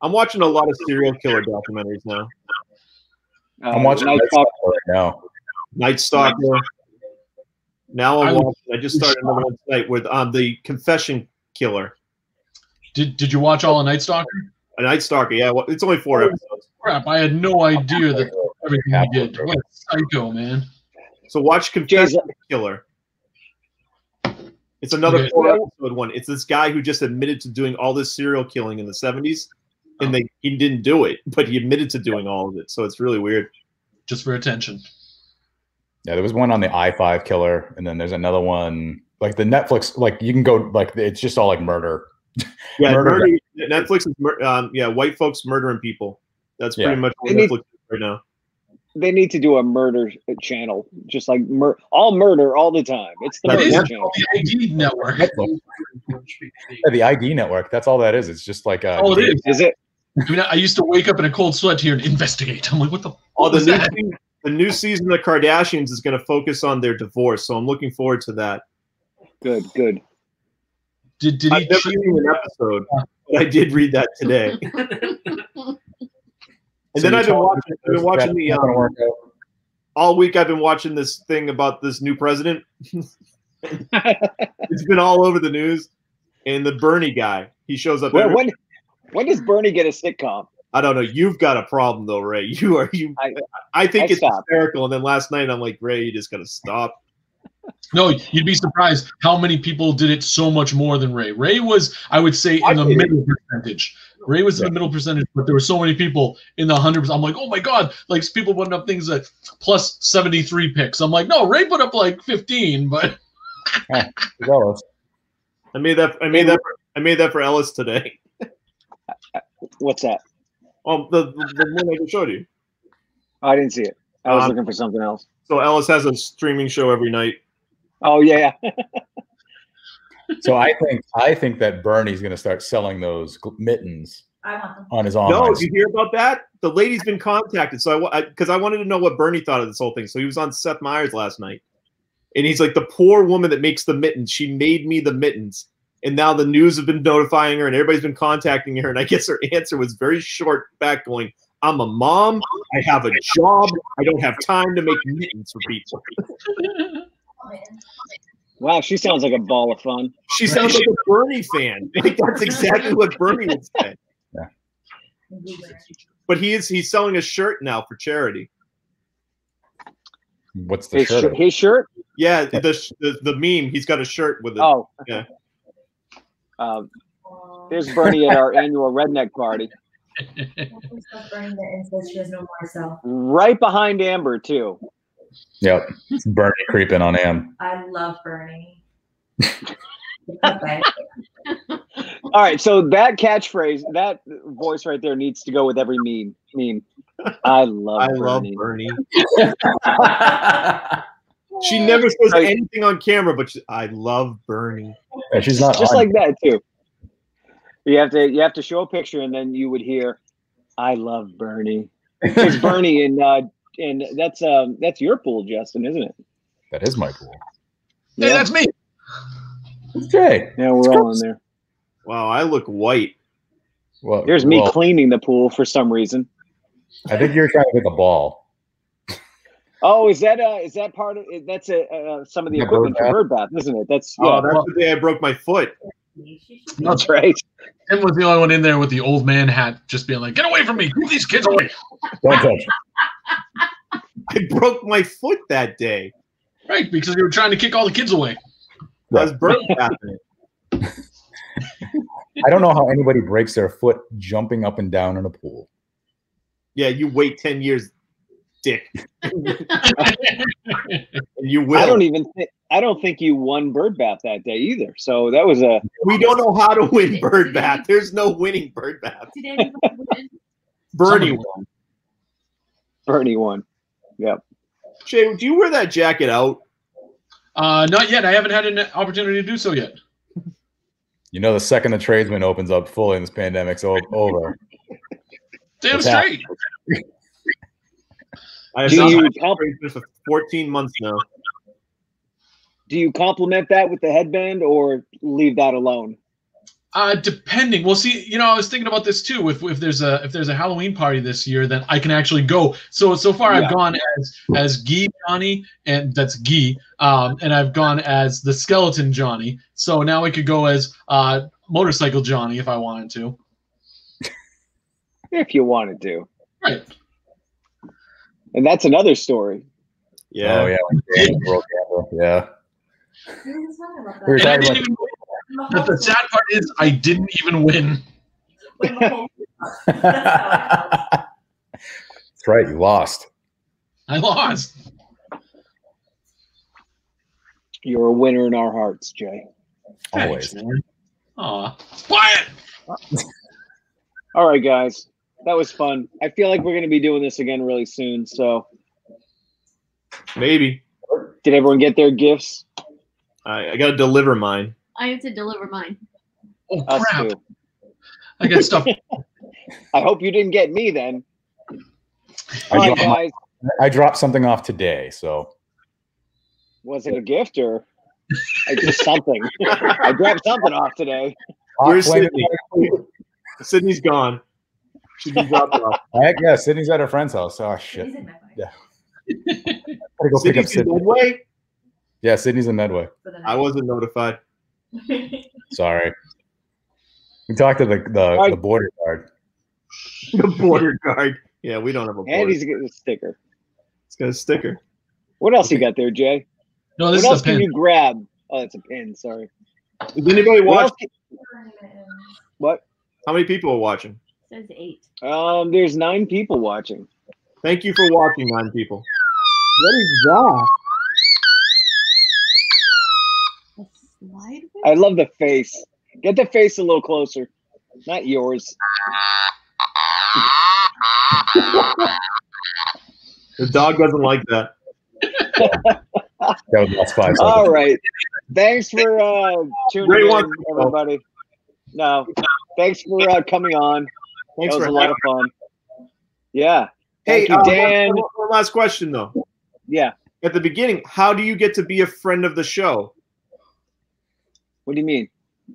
I'm watching a lot of serial killer documentaries now. I'm watching Night Stalker right now. Night Stalker. Now I just started another one tonight with the Confession Killer. Did you watch all of Night Stalker? A Night Stalker, yeah. Well, it's only 4 episodes. Crap! I had no idea that everything he did. What a psycho, man! So watch Confession Killer. It's another 4-episode one. It's this guy who just admitted to doing all this serial killing in the 70s, and he didn't do it, but he admitted to doing all of it. So it's really weird. Just for attention. Yeah, there was one on the I-5 killer, and then there's another one like the Netflix. Like you can go like it's just all like murder. Yeah, Netflix is white folks murdering people. That's pretty much what Netflix is right now. They need to do a murder channel, just like all murder all the time. It's the murder channel. The ID network. Yeah, the ID network. That's all that is. It's just like it is. Is it? I mean, I used to wake up in a cold sweat here and investigate. I'm like, what the? The new season of the Kardashians is going to focus on their divorce, so I'm looking forward to that. Good. Did I've never seen an episode, but I did read that today. And then I've been watching the all week. I've been watching this thing about this new president. It's been all over the news, and the Bernie guy. He shows up. When does Bernie get a sitcom? I don't know. You've got a problem though, Ray. I think it's hysterical. And then last night I'm like, Ray, you just got to stop. No, you'd be surprised how many people did it so much more than Ray. Ray was, I would say, in the middle percentage. Ray was in the middle percentage, but there were so many people in the 100%. I'm like, oh my God, like people putting up things like plus 73 picks. I'm like, no, Ray put up like 15, but I made that for Ellis today. What's that? Oh, the one I just showed you. I didn't see it. I was looking for something else. So Ellis has a streaming show every night. Oh yeah. So I think that Bernie's going to start selling those mittens on his online. No, you hear about that? The lady's been contacted. So because I wanted to know what Bernie thought of this whole thing. So he was on Seth Meyers last night, and he's like, the poor woman that makes the mittens. She made me the mittens, and now the news have been notifying her, and everybody's been contacting her. And I guess her answer was very short back, going, "I'm a mom. I have a job. I don't have time to make mittens for people." Wow, she sounds like a ball of fun. She sounds like a Bernie fan. That's exactly what Bernie would say. Yeah. But he's selling a shirt now for charity. What's the shirt? His shirt? Yeah, the meme. He's got a shirt with it. Oh. Yeah. There's Bernie at our annual redneck party. Right behind Amber, too. Yep. It's Bernie creeping on Am. I love Bernie. All right, so that catchphrase, that voice right there needs to go with every meme. I love Bernie. She never says anything on camera, but I love Bernie. Yeah, she's not just on. like that too. You have to show a picture, and then you would hear, "I love Bernie." It's Bernie, and that's your pool, Justin, isn't it? That is my pool. Hey, that's me. Jay. Yeah, we're all in there. Wow, I look white. Well, there's me cleaning the pool for some reason. I think you're trying to hit the ball. Oh, is that part of it? That's some of the equipment for bird bath, isn't it? That's that's the day I broke my foot. That's right. Tim was the only one in there with the old man hat, just being like, "Get away from me! Keep these kids away!" Don't touch. I broke my foot that day. Right, because you were trying to kick all the kids away. That's bird bathing. I don't know how anybody breaks their foot jumping up and down in a pool. Yeah, you wait 10 years, dick. You will. I don't think you won bird bath that day either. So that was a. We don't know how to win bird bath. There's no winning bird bath. Bernie won. Bernie won. Yep. Shay, do you wear that jacket out? Not yet. I haven't had an opportunity to do so yet. You know, the second the tradesman opens up fully in this pandemic's over. Damn straight. I've been for 14 months now. Do you compliment that with the headband or leave that alone? Depending. Well, see, I was thinking about this too. If there's a Halloween party this year, then I can actually go. So far, I've gone as Guy Johnny, and that's Guy, and I've gone as the skeleton Johnny. So now I could go as motorcycle Johnny if I wanted to. If you wanted to, right? And that's another story. Yeah. Oh yeah. Yeah. We were talking about. But the sad part is, I didn't even win. That's right, you lost. I lost. You're a winner in our hearts, Jay. Always. Aw. Quiet! All right, guys. That was fun. I feel like we're going to be doing this again really soon, so. Maybe. Did everyone get their gifts? I got to deliver mine. I have to deliver mine. Oh, Us crap. too. I got stuff. I hope you didn't get me then. I All right, dropped guys. I dropped something off today, so. Was it a gift or just something? I dropped something off today. Where's Sydney? Sydney's gone. She's been dropped off. Yeah, Sydney's at her friend's house. Oh, shit. Yeah. Gotta go pick up Sydney's in Sydney. Medway? Yeah, Sydney's in Medway. I wasn't notified. Sorry. We talked to the border guard. The border guard. Yeah, we don't have a border. And he's getting a sticker. It's got a sticker. What else you got there, Jay? No, this what is else a pin. can you grab? Oh, it's a pin. Sorry. Did anybody watch? What? How many people are watching? Says 8. There's 9 people watching. Thank you for watching, 9 people. What is that? I love the face. Get the face a little closer. Not yours. The dog doesn't like that. That was about 5 seconds. All right. Thanks for tuning Ray in, wants to go. everybody. No. Thanks for coming on. Thanks that was for a lot of fun. Yeah. Hey, Thank you, Dan. one last question, though. Yeah. At the beginning, how do you get to be a friend of the show? What do you mean?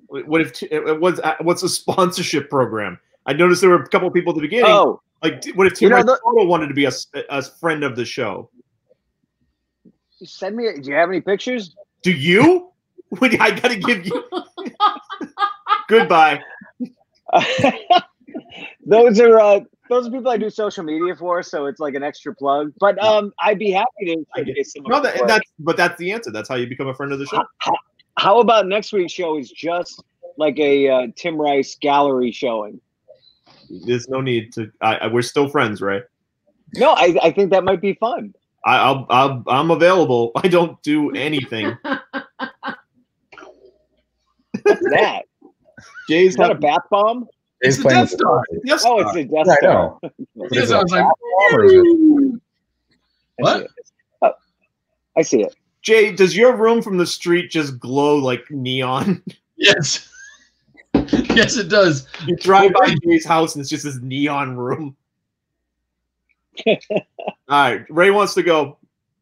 What's a sponsorship program? I noticed there were a couple of people at the beginning. Oh. Like, what if Team Total wanted to be a friend of the show? Send me. Do you have any pictures? Do you? I got to give you. Goodbye. Those are those are people I do social media for, so it's like an extra plug. But I'd be happy to showcase some of the work. That's the answer. That's how you become a friend of the show. How about next week's show is just like a Tim Rice gallery showing? There's no need to. We're still friends, right? No, I think that might be fun. I'm available. I don't do anything. What's that? Jay's not a bath bomb. It's Jay's the playing Death Star. Yes, oh, it's the Death Yeah, I Star. know. Yes, I was like, what? Oh, I see it. Jay, does your room from the street just glow like neon? Yes. Yes, it does. You drive by Jay's house and it's just this neon room. All right, Ray wants to go.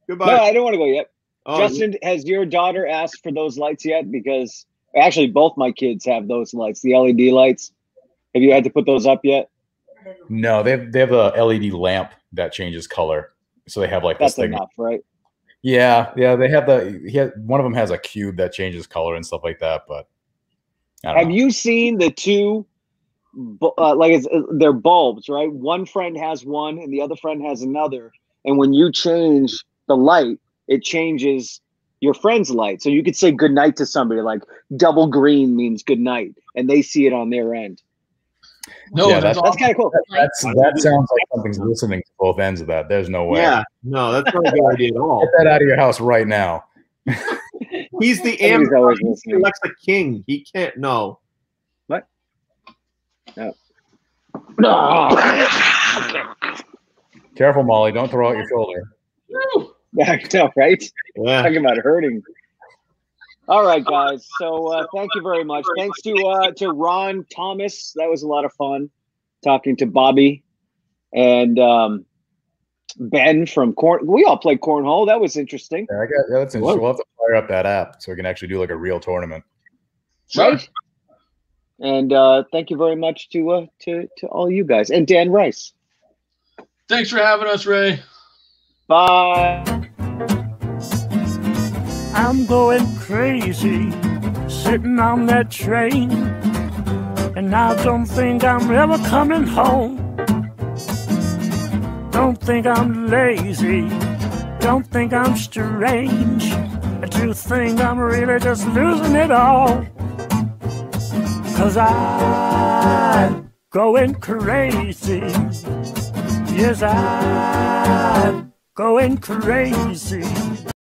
Goodbye. No, I don't want to go yet. Oh, Justin, has your daughter asked for those lights yet? Because actually, both my kids have those lights, the LED lights. Have you had to put those up yet? No, they have a LED lamp that changes color. So they have like That's this thing. enough, right? Yeah. They have one of them has a cube that changes color and stuff like that. But have you seen the two? They're bulbs, right? One friend has one, and the other friend has another. And when you change the light, it changes your friend's light. So you could say good night to somebody, like double green means good night, and they see it on their end. No, Yeah, that's kind of cool. that sounds like something's listening to both ends of that. There's no way. Yeah, no, that's not a good idea at all. Get that out of your house right now. He's the Alexa King. He can't know. What? No. Careful, Molly. Don't throw out your shoulder. I know, right? Yeah. Talking about hurting. All right, guys. So thank you very much. Thanks to Ron Thomas. That was a lot of fun talking to Bobby and Ben from Corn. We all played cornhole. That was interesting. Yeah, that's interesting. We'll have to fire up that app so we can actually do like a real tournament. Right. And thank you very much to all you guys and Dan Rice. Thanks for having us, Ray. Bye. I'm going crazy, sitting on that train, and I don't think I'm ever coming home. Don't think I'm lazy, don't think I'm strange. I do think I'm really just losing it all. 'Cause I'm going crazy. Yes, I'm going crazy.